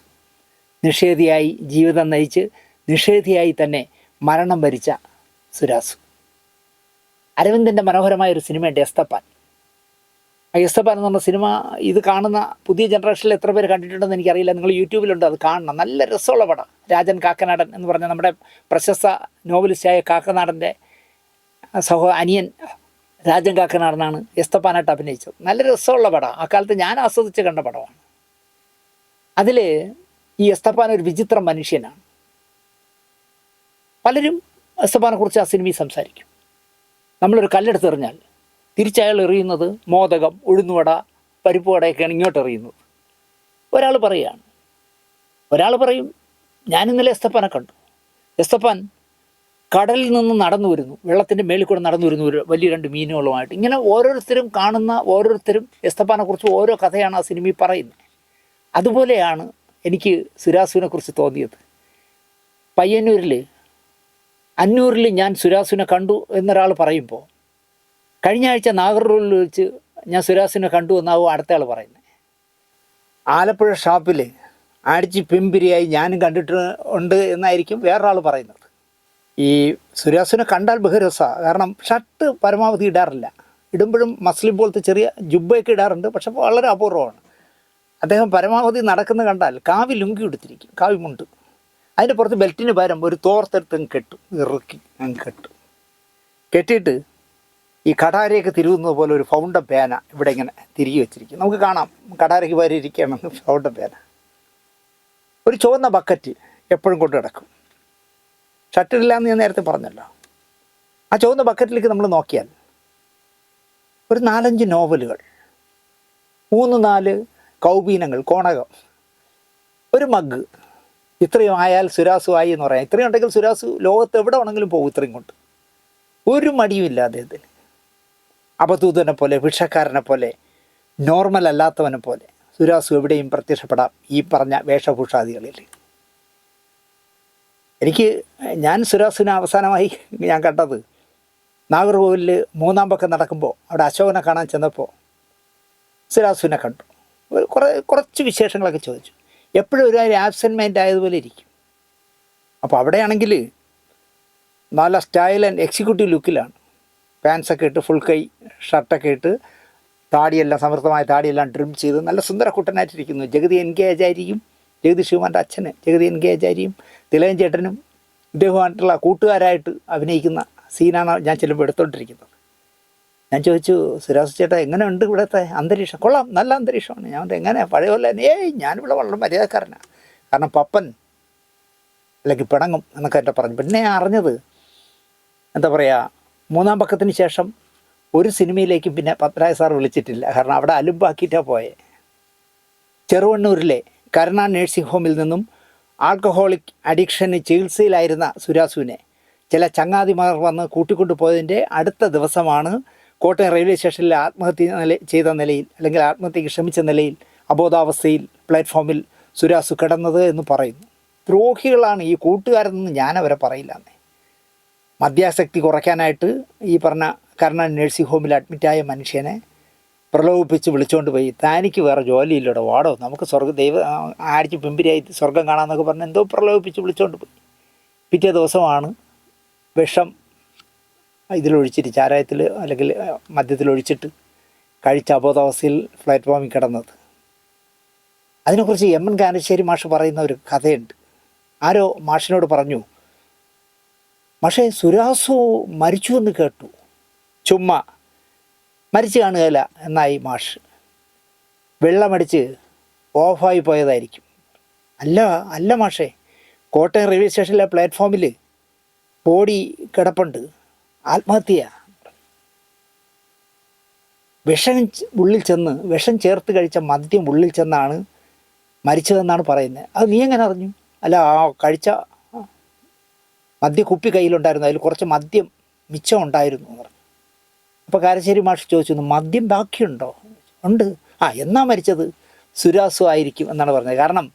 നിഷേധിയായി ജീവിതം നയിച്ച് നിഷേധിയായി തന്നെ മരണം വരിച്ച സുരാസു. അരവിന്ദൻ്റെ മനോഹരമായൊരു സിനിമയുണ്ട് എസ്തപ്പാൻ. ആ എസ്തപ്പാൻ എന്ന് പറഞ്ഞ സിനിമ ഇത് കാണുന്ന പുതിയ ജനറേഷനിൽ എത്ര പേര് കണ്ടിട്ടുണ്ടെന്ന് എനിക്കറിയില്ല. നിങ്ങൾ യൂട്യൂബിലുണ്ട്, അത് കാണണം. നല്ല രസമുള്ള പടം. രാജൻ കാക്കനാടൻ എന്ന് പറഞ്ഞ നമ്മുടെ പ്രശസ്ത നോവലിസ്റ്റായ കാക്കനാടൻ്റെ അനിയൻ രാജൻ കാക്കനാടനാണ് എസ്തപ്പാനായിട്ട് അഭിനയിച്ചത്. നല്ല രസമുള്ള പടം. ആ കാലത്ത് ഞാൻ ആസ്വദിച്ച് കണ്ട പടമാണ്. അതിൽ ഈ എസ്തപ്പാൻ ഒരു വിചിത്ര മനുഷ്യനാണ്. പലരും എസ്തപ്പാനെക്കുറിച്ച് ആ സിനിമയിൽ സംസാരിക്കും. നമ്മളൊരു കല്ലെടുത്ത് എറിഞ്ഞാൽ തിരിച്ചയാൾ എറിയുന്നത് മോദകം, ഉഴുന്നുവട, പരിപ്പ് വടയൊക്കെയാണ് ഇങ്ങോട്ട് എറിയുന്നത്. ഒരാൾ പറയുകയാണ്, ഒരാൾ പറയും ഞാൻ ഇന്നലെ എസ്തപ്പാനെ കണ്ടു. എസ്തപ്പാൻ കടലിൽ നിന്ന് നടന്നു വരുന്നു, വെള്ളത്തിൻ്റെ മേളിൽ കൂടെ നടന്നു വരുന്നു ഒരു വലിയ 2 മീനുകളുമായിട്ട്. ഇങ്ങനെ ഓരോരുത്തരും കാണുന്ന ഓരോരുത്തരും എസ്തപ്പാനെക്കുറിച്ച് ഓരോ കഥയാണ് ആ സിനിമയിൽ പറയുന്നത്. അതുപോലെയാണ് എനിക്ക് സുരാസുവിനെ കുറിച്ച് തോന്നിയത്. പയ്യന്നൂരിൽ അന്നൂരിൽ ഞാൻ സുരാസുവിനെ കണ്ടു എന്നൊരാൾ പറയുമ്പോൾ കഴിഞ്ഞ ആഴ്ച നാഗർകോവിലിൽ വെച്ച് ഞാൻ സുരാസുവിനെ കണ്ടു എന്നാവും അടുത്തയാൾ പറയുന്നത്. ആലപ്പുഴ ഷാപ്പിൽ അടിച്ച് പിമ്പിരിയായി ഞാനും കണ്ടിട്ടുണ്ട് എന്നായിരിക്കും വേറൊരാൾ പറയുന്നത്. ഈ സുരാസുവിനെ കണ്ടാൽ ബഹുരസമാണ്. കാരണം ഷർട്ട് പരമാവധി ഇടാറില്ല. ഇടുമ്പോഴും മസ്ലിം പോലത്തെ ചെറിയ ജുബ്ബയൊക്കെ ഇടാറുണ്ട്, പക്ഷെ വളരെ അപൂർവമാണ്. അദ്ദേഹം പരമാവധി നടക്കുന്ന കണ്ടാൽ കാവി ലുങ്കി എടുത്തിരിക്കും, കാവി മുണ്ട്. അതിൻ്റെ പുറത്ത് ബെൽറ്റിന് പകരം ഒരു തോർത്തെടുത്ത് അങ്ങ് കെട്ടും, ഇറുക്കി അങ്ങ് കെട്ടും. കെട്ടിയിട്ട് ഈ കടാരയൊക്കെ തിരുവുന്നത് പോലെ ഒരു ഫൗണ്ടൻ പേന ഇവിടെ ഇങ്ങനെ തിരികെ വെച്ചിരിക്കും. നമുക്ക് കാണാം കടാരയ്ക്ക് പകരം ഇരിക്കുകയാണെന്ന് ഫൗണ്ടൻ പേന. ഒരു ചുവന്ന ബക്കറ്റ് എപ്പോഴും കൊണ്ട് കിടക്കും. ഷട്ടിലില്ലാന്ന് ഞാൻ നേരത്തെ പറഞ്ഞല്ലോ. ആ ചുവന്ന ബക്കറ്റിലേക്ക് നമ്മൾ നോക്കിയാൽ ഒരു 4-5 നോവലുകൾ, 3-4 കൗബീനങ്ങൾ, കോണകം, ഒരു മഗ്. ഇത്രയും ആയാൽ സുരാസു ആയി എന്ന് പറയാം. ഇത്രയും ഉണ്ടെങ്കിൽ സുരാസു ലോകത്ത് എവിടെ വേണമെങ്കിലും പോകും. ഇത്രയും കൊണ്ട് ഒരു മടിയുമില്ല അദ്ദേഹത്തിന്. അബദ്ധൂതനെ പോലെ, ഭിക്ഷക്കാരനെ പോലെ, നോർമൽ അല്ലാത്തവനെ പോലെ സുരാസു എവിടെയും പ്രത്യക്ഷപ്പെടാം ഈ പറഞ്ഞ വേഷഭൂഷാദികളിൽ. ഞാൻ സുരാസുവിനെ അവസാനമായി ഞാൻ കണ്ടത് നാഗർകോവിലിൽ 3-ാം പക്കം നടക്കുമ്പോൾ അവിടെ അശോകനെ കാണാൻ ചെന്നപ്പോൾ സുരാസുവിനെ കണ്ടു. കുറച്ച് വിശേഷങ്ങളൊക്കെ ചോദിച്ചു. എപ്പോഴും ഒരു ആബ്സെൻറ്റ് മൈൻഡ് ആയതുപോലെ ഇരിക്കും. അപ്പോൾ അവിടെയാണെങ്കിൽ നല്ല സ്റ്റൈൽ ആൻഡ് എക്സിക്യൂട്ടീവ് ലുക്കിലാണ്. പാൻസൊക്കെ ഇട്ട്, ഫുൾ കൈ ഷർട്ടൊക്കെ ഇട്ട്, താടിയെല്ലാം സമൃദ്ധമായ താടിയെല്ലാം ട്രിം ചെയ്ത് നല്ല സുന്ദര കുട്ടനായിട്ടിരിക്കുന്നു. ജഗതി എൻഗേജ് ആയിരിക്കും. ജഗതി ശിവമാൻ്റെ അച്ഛന് ജഗതി എൻഗേജ് ആയിരിക്കും. തിലകൻ ചേട്ടനും ഇദ്ദേഹമായിട്ടുള്ള കൂട്ടുകാരായിട്ട് അഭിനയിക്കുന്ന സീനാണ് ഞാൻ ചെല്ലുമ്പോൾ എടുത്തുകൊണ്ടിരിക്കുന്നത്. ഞാൻ ചോദിച്ചു, സുരാസു ചേട്ടാ എങ്ങനെയുണ്ട് ഇവിടുത്തെ അന്തരീക്ഷം? കൊള്ളാം, നല്ല അന്തരീക്ഷമാണ്. ഞാൻ എങ്ങനെ പഴയ പോലെ? ഞാനിവിടെ വളരെ മര്യാദക്കാരനാണ്. കാരണം പപ്പൻ അല്ലെങ്കിൽ പിണങ്ങും എന്നൊക്കെ എന്നെ പറഞ്ഞു. പിന്നെ ഞാൻ അറിഞ്ഞത് എന്താ പറയുക, 3-ാം പക്കത്തിന് ശേഷം ഒരു സിനിമയിലേക്കും പിന്നെ പത്മരാജ സാർ വിളിച്ചിട്ടില്ല. കാരണം അവിടെ അലുമ്പാക്കിയിട്ടാണ് പോയത്. ചെറുവണ്ണൂരിലെ കരുണ നേഴ്സിംഗ് ഹോമിൽ നിന്നും ആൽക്കഹോളിക് അഡിക്ഷന് ചികിത്സയിലായിരുന്ന സുരാസുവിനെ ചില ചങ്ങാതിമാർ വന്ന് കൂട്ടിക്കൊണ്ടു പോയതിൻ്റെ അടുത്ത ദിവസമാണ് കോട്ടയം റെയിൽവേ സ്റ്റേഷനിൽ ആത്മഹത്യ ചെയ്ത നിലയിൽ, അല്ലെങ്കിൽ ആത്മഹത്യക്ക് ശ്രമിച്ച നിലയിൽ അബോധാവസ്ഥയിൽ പ്ലാറ്റ്ഫോമിൽ സുരാസു കിടന്നത് എന്ന് പറയുന്നു. ദ്രോഹികളാണ് ഈ കൂട്ടുകാരെന്ന് ഞാനവരെ പറയില്ലാന്നേ. മദ്യാസക്തി കുറയ്ക്കാനായിട്ട് ഈ പറഞ്ഞ കരുണ നേഴ്സിംഗ് ഹോമിൽ അഡ്മിറ്റായ മനുഷ്യനെ പ്രലോഭിപ്പിച്ച് വിളിച്ചുകൊണ്ട് പോയി, താനിക്ക് വേറെ ജോലിയില്ലടോ, വാടോ നമുക്ക് ആടിച്ച് പിമ്പിരിയായി സ്വർഗം കാണാമെന്നൊക്കെ പറഞ്ഞ് എന്തോ പ്രലോഭിപ്പിച്ച് വിളിച്ചുകൊണ്ട് പോയി. പിറ്റേ ദിവസമാണ് വിഷം ഇതിലൊഴിച്ചിട്ട്, ചാരായത്തിൽ അല്ലെങ്കിൽ മദ്യത്തിലൊഴിച്ചിട്ട് കഴിച്ച അബോധാവസ്ഥയിൽ പ്ലാറ്റ്ഫോമിൽ കിടന്നത്. അതിനെക്കുറിച്ച് എം.എൻ. കാനശ്ശേരി മാഷ് പറയുന്ന ഒരു കഥയുണ്ട്. ആരോ മാഷിനോട് പറഞ്ഞു, മാഷേ സുരാസു മരിച്ചു എന്ന് കേട്ടു. ചുമ്മാ മരിച്ചു കാണുകയില്ല എന്നായി മാഷ്. വെള്ളമടിച്ച് ഓഫായി പോയതായിരിക്കും. അല്ല മാഷേ, കോട്ടയം റെയിൽവേ സ്റ്റേഷനിലെ പ്ലാറ്റ്ഫോമിൽ ബോഡി കിടപ്പുണ്ട്, ആത്മഹത്യ. വിഷം ചേർത്ത് കഴിച്ച മദ്യം ഉള്ളിൽ ചെന്നാണ് മരിച്ചതെന്നാണ് പറയുന്നത്. അത് നീ എങ്ങനെ അറിഞ്ഞു? അല്ല, ആ കഴിച്ച മദ്യക്കുപ്പി കയ്യിലുണ്ടായിരുന്നു, അതിൽ കുറച്ച് മദ്യം മിച്ചം ഉണ്ടായിരുന്നു എന്ന് പറഞ്ഞു. അപ്പോൾ കാരശ്ശേരി മാഷ് ചോദിച്ചു, മദ്യം ബാക്കിയുണ്ടോ? ഉണ്ട്. ആ, എന്നാ മരിച്ചത്? സുരാസു ആയിരിക്കും എന്നാണ് പറഞ്ഞത്. കാരണം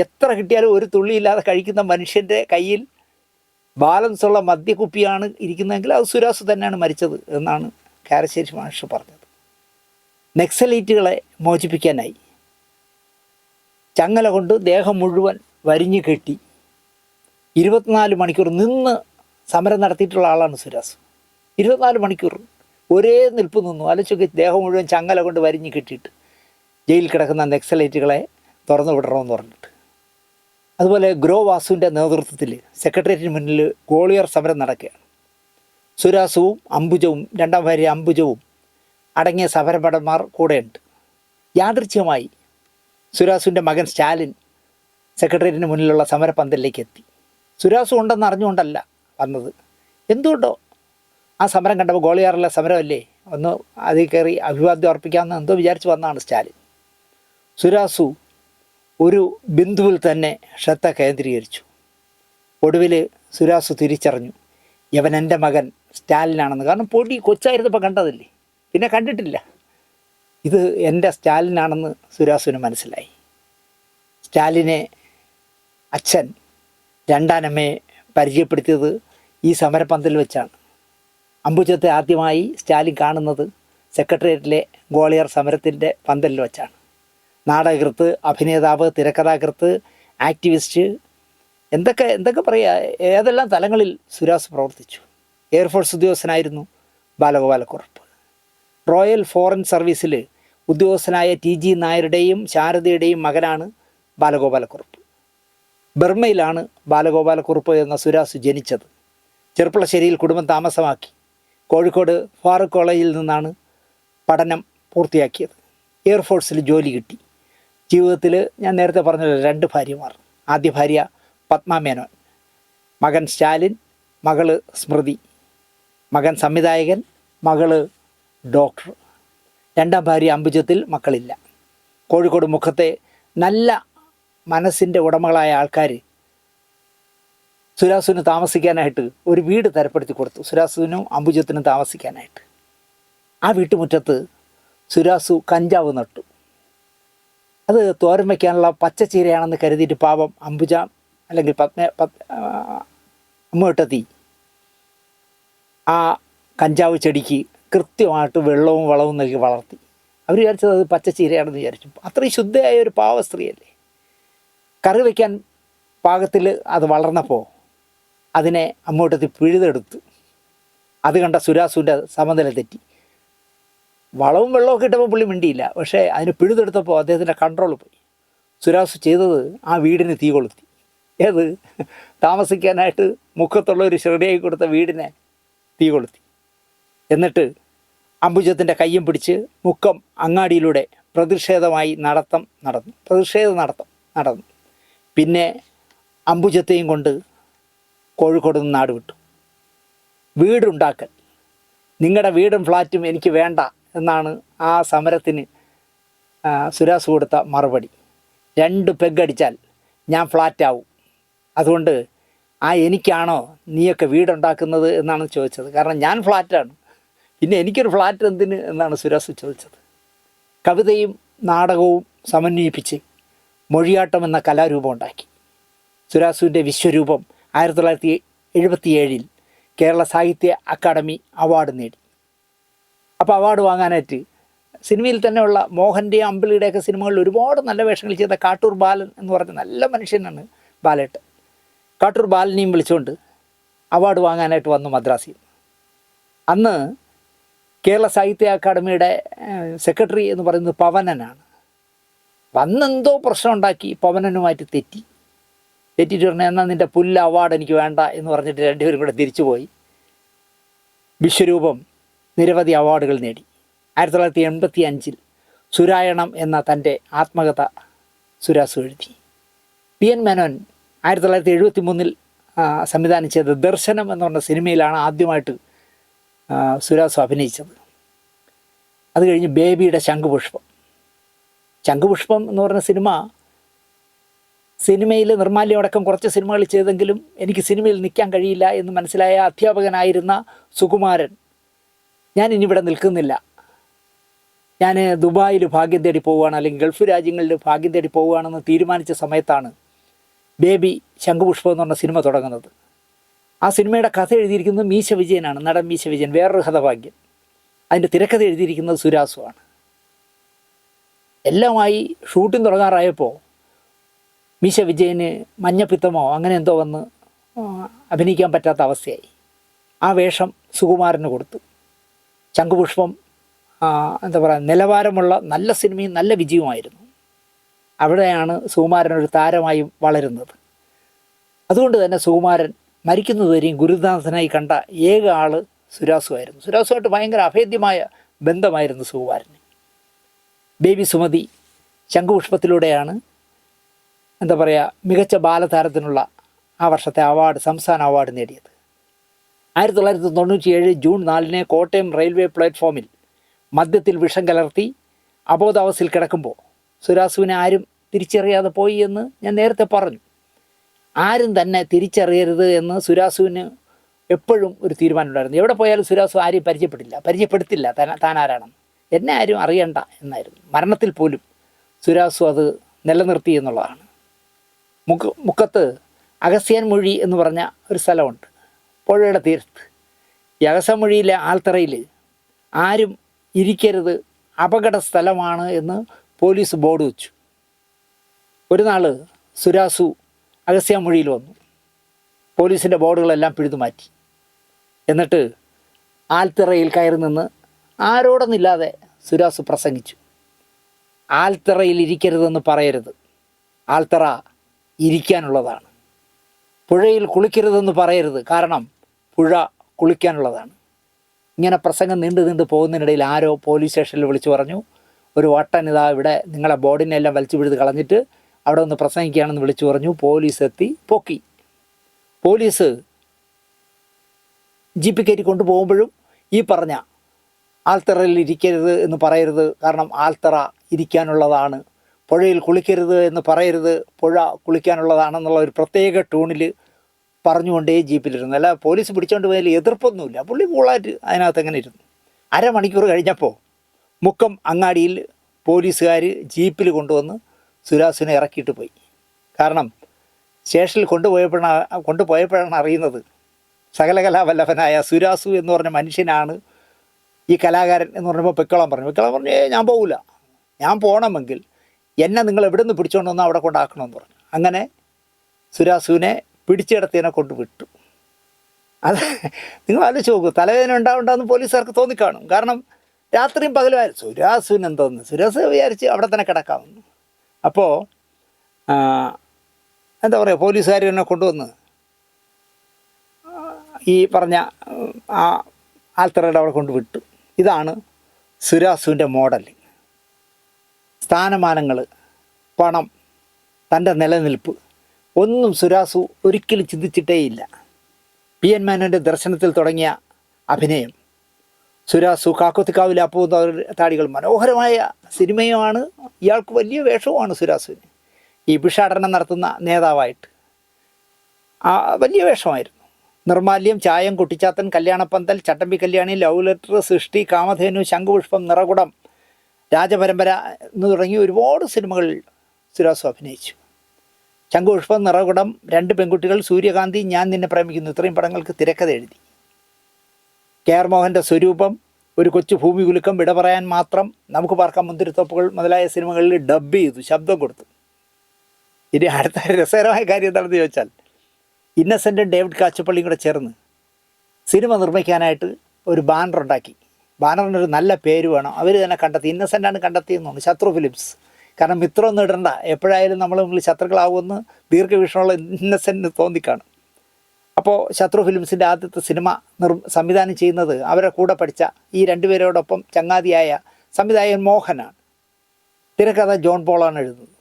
എത്ര കിട്ടിയാലും ഒരു തുള്ളിയില്ലാതെ കഴിക്കുന്ന മനുഷ്യൻ്റെ കയ്യിൽ ബാലൻസ് ഉള്ള മദ്യക്കുപ്പിയാണ് ഇരിക്കുന്നതെങ്കിൽ അത് സുരാസു തന്നെയാണ് മരിച്ചത് എന്നാണ് കാരശ്ശേരി മാഷ് പറഞ്ഞത്. നക്സലൈറ്റുകളെ മോചിപ്പിക്കാനായി ചങ്ങല കൊണ്ട് ദേഹം മുഴുവൻ വരിഞ്ഞു കെട്ടി 24 മണിക്കൂർ നിന്ന് സമരം നടത്തിയിട്ടുള്ള ആളാണ് സുരാസു. 24 മണിക്കൂർ ഒരേ നിൽപ്പ് നിന്നു. ആലോചിച്ച് ദേഹം മുഴുവൻ ചങ്ങല കൊണ്ട് വരിഞ്ഞു കെട്ടിയിട്ട് ജയിലിൽ കിടക്കുന്ന നക്സലൈറ്റുകളെ തുറന്നു വിടണമെന്ന് പറഞ്ഞിട്ട്. അതുപോലെ ഗ്രോ വാസുവിൻ്റെ നേതൃത്വത്തിൽ സെക്രട്ടേറിയറ്റിന് മുന്നിൽ ഗോളിയർ സമരം നടക്കുകയാണ്. സുരാസുവും അംബുജവും രണ്ടാം ഭാര്യ അംബുജവും അടങ്ങിയ സമരഭടന്മാർ കൂടെയുണ്ട്. യാദൃച്ഛികമായി സുരാസുവിൻ്റെ മകൻ സ്റ്റാലിൻ സെക്രട്ടേറിയറ്റിന് മുന്നിലുള്ള സമരപന്തലിലേക്ക് എത്തി. സുരാസു ഉണ്ടെന്ന് അറിഞ്ഞുകൊണ്ടല്ല വന്നത്. എന്തുകൊണ്ടോ ആ സമരം കണ്ടപ്പോൾ ഗോളിയാറിലെ സമരമല്ലേ, ഒന്ന് അതിൽ കയറി അഭിവാദ്യം അർപ്പിക്കാമെന്ന് എന്തോ വിചാരിച്ച് വന്നതാണ് സ്റ്റാലിൻ. സുരാസു ഒരു ബിന്ദുവിൽ തന്നെ ശ്രദ്ധ കേന്ദ്രീകരിച്ചു. ഒടുവിൽ സുരാസു തിരിച്ചറിഞ്ഞു, യവൻ എൻ്റെ മകൻ സ്റ്റാലിനാണെന്ന്. കാരണം പൊടി കൊച്ചായിരുന്നപ്പോൾ കണ്ടതല്ലേ, പിന്നെ കണ്ടിട്ടില്ല. ഇത് എൻ്റെ സ്റ്റാലിനാണെന്ന് സുരാസുവിന് മനസ്സിലായി. സ്റ്റാലിനെ അച്ഛൻ രണ്ടാനമ്മയെ പരിചയപ്പെടുത്തിയത് ഈ സമരപന്തൽ വെച്ചാണ്. അംബുജത്തെ ആദ്യമായി സ്റ്റാലിൻ കാണുന്നത് സെക്രട്ടേറിയറ്റിലെ ഗോളിയർ സമരത്തിൻ്റെ പന്തലിൽ വെച്ചാണ്. നാടകകൃത്ത്, അഭിനേതാവ്, തിരക്കഥാകൃത്ത്, ആക്ടിവിസ്റ്റ്, എന്തൊക്കെ പറയുക, ഏതെല്ലാം തലങ്ങളിൽ സുരാസ് പ്രവർത്തിച്ചു. എയർഫോഴ്സ് ഉദ്യോഗസ്ഥനായിരുന്നു ബാലഗോപാലക്കുറുപ്പ്. റോയൽ ഫോറിൻ സർവീസിൽ ഉദ്യോഗസ്ഥനായ TG നായരുടെയും ശാരദയുടെയും മകനാണ് ബാലഗോപാലക്കുറുപ്പ്. ബർമ്മയിലാണ് ബാലഗോപാലക്കുറുപ്പ് എന്ന സുരാസ് ജനിച്ചത്. ചെർപ്പളശ്ശേരിയിൽ കുടുംബം താമസമാക്കി. കോഴിക്കോട് ഫാറൂഖ് കോളേജിൽ നിന്നാണ് പഠനം പൂർത്തിയാക്കിയത്. എയർഫോഴ്സിൽ ജോലി കിട്ടി. ജീവിതത്തിൽ ഞാൻ നേരത്തെ പറഞ്ഞല്ലോ 2 ഭാര്യമാർ. ആദ്യ ഭാര്യ പത്മ മേനോൻ, മകൻ സ്റ്റാലിൻ, മകള് സ്മൃതി, മകൻ സംവിധായകൻ, മകള് ഡോക്ടർ. രണ്ടാം ഭാര്യ അംബുജത്തിൽ മക്കളില്ല. കോഴിക്കോട് മുഖത്തെ നല്ല മനസ്സിൻ്റെ ഉടമകളായ ആൾക്കാർ സുരാസുവിന് താമസിക്കാനായിട്ട് ഒരു വീട് തരപ്പെടുത്തി കൊടുത്തു, സുരാസുവിനും അംബുജത്തിനും താമസിക്കാനായിട്ട്. ആ വീട്ടുമുറ്റത്ത് സുരാസു കഞ്ചാവ് നട്ടു. അത് തോരൻ വയ്ക്കാനുള്ള പച്ചച്ചീരയാണെന്ന് കരുതിയിട്ട് പാവം അംബുജ അല്ലെങ്കിൽ അമ്മൂട്ടത്തി ആ കഞ്ചാവ് ചെടിക്ക് കൃത്യമായിട്ട് വെള്ളവും വളവും നൽകി വളർത്തി. അവർ വിചാരിച്ചത് അത് പച്ചച്ചീരയാണെന്ന് വിചാരിച്ചു. അത്രയും ശുദ്ധയായ ഒരു പാവ സ്ത്രീയല്ലേ. കറി വയ്ക്കാൻ പാകത്തിൽ അത് വളർന്നപ്പോൾ അതിനെ അമ്മൂട്ടത്തി പിഴുതെടുത്തു. അത് കണ്ട സുരാസുവിൻ്റെ സമനില തെറ്റി. വളവും വെള്ളമൊക്കെ ഇട്ടപ്പോൾ പുള്ളി മിണ്ടിയില്ല, പക്ഷേ അതിന് പിഴുതെടുത്തപ്പോൾ അദ്ദേഹത്തിൻ്റെ കൺട്രോൾ പോയി. സുരാസു ചെയ്തത് ആ വീടിന് തീ കൊളുത്തി. ഏത് താമസിക്കാനായിട്ട് മുഖത്തുള്ള ഒരു ശ്രദ്ധയായി കൊടുത്ത വീടിനെ തീ കൊളുത്തി. എന്നിട്ട് അംബുജത്തിൻ്റെ കയ്യും പിടിച്ച് മുക്കം അങ്ങാടിയിലൂടെ പ്രതിഷേധമായി നടന്നു. പിന്നെ അംബുജത്തെയും കൊണ്ട് കോഴിക്കോട് നിന്ന് നാട് വിട്ടു. വീടുണ്ടാക്കൽ, നിങ്ങളുടെ വീടും ഫ്ലാറ്റും എനിക്ക് വേണ്ട എന്നാണ് ആ സമരത്തിന് സുരാസ് കൊടുത്ത മറുപടി. 2 പെഗ്ഗടിച്ചാൽ ഞാൻ ഫ്ലാറ്റാവും, അതുകൊണ്ട് എനിക്കാണോ നീയൊക്കെ വീടുണ്ടാക്കുന്നത് എന്നാണ് ചോദിച്ചത്. കാരണം ഞാൻ ഫ്ലാറ്റാണ്, പിന്നെ എനിക്കൊരു ഫ്ലാറ്റ് എന്തിന് എന്നാണ് സുരാസ് ചോദിച്ചത്. കവിതയും നാടകവും സമന്വയിപ്പിച്ച് മൊഴിയാട്ടം എന്ന കലാരൂപം ഉണ്ടാക്കി. സുരാസുവിൻ്റെ വിശ്വരൂപം 1977 കേരള സാഹിത്യ അക്കാദമി അവാർഡ് നേടി. അപ്പോൾ അവാർഡ് വാങ്ങാനായിട്ട് സിനിമയിൽ തന്നെയുള്ള മോഹൻ്റെയും അമ്പിളിയുടെയൊക്കെ സിനിമകളിൽ ഒരുപാട് നല്ല വേഷങ്ങൾ ചെയ്ത കാട്ടൂർ ബാലൻ എന്ന് പറഞ്ഞ നല്ല മനുഷ്യനാണ് ബാലേട്ടൻ. കാട്ടൂർ ബാലനെയും വിളിച്ചുകൊണ്ട് അവാർഡ് വാങ്ങാനായിട്ട് വന്നു മദ്രാസിൽ. അന്ന് കേരള സാഹിത്യ അക്കാദമിയുടെ സെക്രട്ടറി എന്ന് പറയുന്നത് പവനനാണ്. വന്നെന്തോ പ്രശ്നം ഉണ്ടാക്കി പവനനുമായിട്ട് തെറ്റിയിട്ട് പറഞ്ഞാൽ എന്നാൽ നിൻ്റെ പുല്ല അവാർഡ് എനിക്ക് വേണ്ട എന്ന് പറഞ്ഞിട്ട് രണ്ടുപേരും കൂടെ തിരിച്ചുപോയി. വിശ്വരൂപം നിരവധി അവാർഡുകൾ നേടി. 1985 സുരായണം എന്ന തൻ്റെ ആത്മകഥ സുരാസു എഴുതി. PN മേനോൻ 1973 സംവിധാനം ചെയ്ത ദർശനം എന്ന് പറഞ്ഞ സിനിമയിലാണ് ആദ്യമായിട്ട് സുരാസു അഭിനയിച്ചത്. അത് കഴിഞ്ഞ് ബേബിയുടെ ശംഖുപുഷ്പം എന്ന് പറഞ്ഞ സിനിമയിൽ നിർമ്മാല്യമടക്കം കുറച്ച് സിനിമകൾ ചെയ്തെങ്കിലും എനിക്ക് സിനിമയിൽ നിൽക്കാൻ കഴിയില്ല എന്ന് മനസ്സിലായ അധ്യാപകനായിരുന്ന സുകുമാരൻ ഞാനിനി ഇവിടെ നിൽക്കുന്നില്ല, ഞാൻ ദുബായിൽ ഭാഗ്യം തേടി പോവുകയാണ്, അല്ലെങ്കിൽ ഗൾഫ് രാജ്യങ്ങളിൽ ഭാഗ്യം തേടി പോവുകയാണെന്ന് തീരുമാനിച്ച സമയത്താണ് ബേബി ശംഖുപുഷ്പം എന്ന് പറഞ്ഞ സിനിമ തുടങ്ങുന്നത്. ആ സിനിമയുടെ കഥ എഴുതിയിരിക്കുന്നത് മീശ വിജയനാണ്, നടൻ മീശ വിജയൻ. വേറൊരു ഹതഭാഗ്യം, അതിൻ്റെ തിരക്കഥ എഴുതിയിരിക്കുന്നത് സുരാസുവാണ്. എല്ലാമായി ഷൂട്ടിംഗ് തുടങ്ങാറായപ്പോൾ മീശ വിജയന് മഞ്ഞപ്പിത്തമോ അങ്ങനെ എന്തോ വന്ന് അഭിനയിക്കാൻ പറ്റാത്ത അവസ്ഥയായി. ആ വേഷം സുകുമാരന് കൊടുത്തു. ശംഖുപുഷ്പം എന്താ പറയുക, നിലവാരമുള്ള നല്ല സിനിമയും നല്ല വിജയവുമായിരുന്നു. അവിടെയാണ് സുകുമാരനൊരു താരമായും വളരുന്നത്. അതുകൊണ്ട് തന്നെ സുകുമാരൻ മരിക്കുന്നതുവരെയും ഗുരുനാഥനായി കണ്ട ഏക ആൾ സുരാസുവായിരുന്നു. സുരാസുമായിട്ട് ഭയങ്കര അഭേദ്യമായ ബന്ധമായിരുന്നു സുകുമാരന്. ബേബി സുമതി ശംഖുപുഷ്പത്തിലൂടെയാണ് എന്താ പറയുക, മികച്ച ബാലതാരത്തിനുള്ള ആ വർഷത്തെ അവാർഡ്, സംസ്ഥാന അവാർഡ് നേടിയത്. 1997 ജൂൺ 4 കോട്ടയം റെയിൽവേ പ്ലാറ്റ്ഫോമിൽ മദ്യത്തിൽ വിഷം കലർത്തി അബോധാവസ്ഥയിൽ കിടക്കുമ്പോൾ സുരാസുവിനെ ആരും തിരിച്ചറിയാതെ പോയി എന്ന് ഞാൻ നേരത്തെ പറഞ്ഞു. ആരും തന്നെ തിരിച്ചറിയരുത് എന്ന് സുരാസുവിന് എപ്പോഴും ഒരു തീരുമാനമുണ്ടായിരുന്നു. എവിടെ പോയാലും സുരാസു ആരെയും പരിചയപ്പെടുത്തില്ല താൻ ആരാണെന്ന്. എന്നെ ആരും അറിയണ്ട എന്നായിരുന്നു. മരണത്തിൽ പോലും സുരാസു അത് നിലനിർത്തി എന്നുള്ളതാണ്. മുക്കത്ത് അഗസ്ത്യാൻ മൊഴി എന്ന് പറഞ്ഞ ഒരു സ്ഥലമുണ്ട്, പുഴയുടെ തീരത്ത്. ഈ അഗസ്ത്യാൻമൊഴിയിലെ ആൽത്തറയിൽ ആരും ഇരിക്കരുത്, അപകട സ്ഥലമാണ് എന്ന് പോലീസ് ബോർഡ് വെച്ചു. ഒരു നാൾ സുരാസു അഗസ്ത്യാൻമൊഴിയിൽ വന്നു. പോലീസിൻ്റെ ബോർഡുകളെല്ലാം പിഴുതുമാറ്റി. എന്നിട്ട് ആൽത്തറയിൽ കയറി നിന്ന് ആരോടൊന്നില്ലാതെ സുരാസു പ്രസംഗിച്ചു. ആൽത്തറയിൽ ഇരിക്കരുതെന്ന് പറയരുത്, ആൽത്തറ ഇരിക്കാനുള്ളതാണ്. പുഴയിൽ കുളിക്കരുതെന്ന് പറയരുത്, കാരണം പുഴ കുളിക്കാനുള്ളതാണ്. ഇങ്ങനെ പ്രസംഗം നീണ്ടു പോകുന്നതിനിടയിൽ ആരോ പോലീസ് സ്റ്റേഷനിൽ വിളിച്ചു പറഞ്ഞു, ഒരു വട്ടൻ ഇതാ ഇവിടെ നിങ്ങളെ ബോർഡിനെല്ലാം വലിച്ചു പിഴുത് കളഞ്ഞിട്ട് അവിടെ ഒന്ന് പ്രസംഗിക്കുകയാണെന്ന് വിളിച്ചു പറഞ്ഞു. പോലീസ് എത്തി പൊക്കി. പോലീസ് ജീപ്പ് കയറ്റി കൊണ്ടുപോകുമ്പോഴും ഈ പറഞ്ഞ ആൽത്തറയിൽ ഇരിക്കരുത് എന്ന് പറയരുത്, കാരണം ആൽത്തറ ഇരിക്കാനുള്ളതാണ്. പുഴയിൽ കുളിക്കരുത് എന്ന് പറയരുത്, പുഴ കുളിക്കാനുള്ളതാണെന്നുള്ള ഒരു പ്രത്യേക ടൂണിൽ പറഞ്ഞുകൊണ്ടേ ജീപ്പിലിരുന്നു. അല്ല പോലീസ് പിടിച്ചുകൊണ്ട് പോയാൽ എതിർപ്പൊന്നുമില്ല. പുള്ളി കൂളായിട്ട് അതിനകത്ത് എങ്ങനെ ഇരുന്നു. അരമണിക്കൂർ കഴിഞ്ഞപ്പോൾ മുക്കം അങ്ങാടിയിൽ പോലീസുകാർ ജീപ്പിൽ കൊണ്ടുവന്ന് സുരാസുവിനെ ഇറക്കിയിട്ട് പോയി. കാരണം സ്റ്റേഷനിൽ കൊണ്ടുപോയപ്പോഴാണ് അറിയുന്നത് സകലകലാവല്ലഭനായ സുരാസു എന്ന് പറഞ്ഞ മനുഷ്യനാണ് ഈ കലാകാരൻ എന്ന് പറഞ്ഞപ്പോൾ പെക്കോളാൻ പറഞ്ഞു, ഞാൻ പോകില്ല, ഞാൻ പോകണമെങ്കിൽ എന്നെ നിങ്ങൾ എവിടെ നിന്ന് പിടിച്ചുകൊണ്ട് വന്നാൽ അവിടെ കൊണ്ടാക്കണമെന്ന് പറഞ്ഞു. അങ്ങനെ സുരാസുവിനെ പിടിച്ചെടുത്തതിനെ കൊണ്ട് വിട്ടു. അത് നിങ്ങൾ ആലോചിച്ച് നോക്കൂ, തലവേദന ഉണ്ടാവുണ്ടെന്ന് പോലീസുകാർക്ക് തോന്നിക്കാണും. കാരണം രാത്രിയും പകലുമായിരുന്നു. സുരാസുവിന് എന്തോന്ന്, സുരാസ് വിചാരിച്ച് അവിടെ തന്നെ കിടക്കാമെന്ന്. അപ്പോൾ എന്താ പറയുക, പോലീസുകാർ എന്നെ കൊണ്ടുവന്ന് ഈ പറഞ്ഞ ആ ആൽത്തറയുടെ അവിടെ കൊണ്ട് വിട്ടു. ഇതാണ് സുരാസുവിൻ്റെ മോഡൽ. സ്ഥാനമാനങ്ങൾ, പണം, തൻ്റെ നിലനിൽപ്പ് ഒന്നും സുരാസു ഒരിക്കലും ചിന്തിച്ചിട്ടേയില്ല. പി എൻ മേനോൻ്റെ ദർശനത്തിൽ തുടങ്ങിയ അഭിനയം, സുരാസു കാക്കത്തിക്കാവിലെ അപ്പൂന്ന താടികൾ, മനോഹരമായ സിനിമയുമാണ്. ഇയാൾക്ക് വലിയ വേഷവുമാണ് സുരാസുവിന്. ഈ ഭിക്ഷാടനം നടത്തുന്ന നേതാവായിട്ട് വലിയ വേഷമായിരുന്നു. നിർമാല്യം, ചായം, കുട്ടിച്ചാത്തൻ, കല്യാണപ്പന്തൽ, ചട്ടമ്പി കല്യാണി, ലവ് ലെറ്റർ, സൃഷ്ടി, കാമധേനു, ശംഖുപുഷ്പം, നിറകുടം, രാജപരമ്പര എന്ന് തുടങ്ങി ഒരുപാട് സിനിമകളിൽ സുരാസു അഭിനയിച്ചു. ശംഖുപുഷ്പം, നിറകുടം, 2 പെൺകുട്ടികൾ, സൂര്യകാന്തി, ഞാൻ നിന്നെ പ്രേമിക്കുന്നു, ഇത്രയും പടങ്ങൾക്ക് തിരക്കഥ എഴുതി. കെ.ആർ. മോഹൻ്റെ സ്വരൂപം, ഒരു കൊച്ചു ഭൂമി കുലുക്കം, വിട പറയാൻ മാത്രം, നമുക്ക് പാർക്കാം മുന്തിരിത്തോപ്പുകൾ മുതലായ സിനിമകളിൽ ഡബ് ചെയ്തു, ശബ്ദം കൊടുത്തു. ഇനി അടുത്ത രസകരമായ കാര്യം എന്താണെന്ന് ചോദിച്ചാൽ, ഇന്നസെൻറ്റും ഡേവിഡ് കാച്ചപ്പള്ളിയും കൂടെ ചേർന്ന് സിനിമ നിർമ്മിക്കാനായിട്ട് ഒരു ബാനർ ഉണ്ടാക്കി. ബാനറിനൊരു നല്ല പേര് വേണം, അവർ തന്നെ കണ്ടെത്തി. ഇന്നസെൻ്റാണ് കണ്ടെത്തിയെന്നാണ്, ശത്രു ഫിലിംസ്. കാരണം മിത്രമൊന്നും ഇടണ്ട, എപ്പോഴായാലും നമ്മൾ ശത്രുക്കളാവുമെന്ന് ദീർഘവീക്ഷണമുള്ള ഇന്നസെൻറ്റിന് തോന്നിക്കാണും. അപ്പോൾ ശത്രു ഫിലിംസിൻ്റെ ആദ്യത്തെ സിനിമ സംവിധാനം ചെയ്യുന്നത് അവരെ കൂടെ പഠിച്ച ഈ 2 പേരോടൊപ്പം ചങ്ങാതിയായ സംവിധായകൻ മോഹനാണ്. തിരക്കഥ ജോൺ പോളാണ് എഴുതുന്നത്.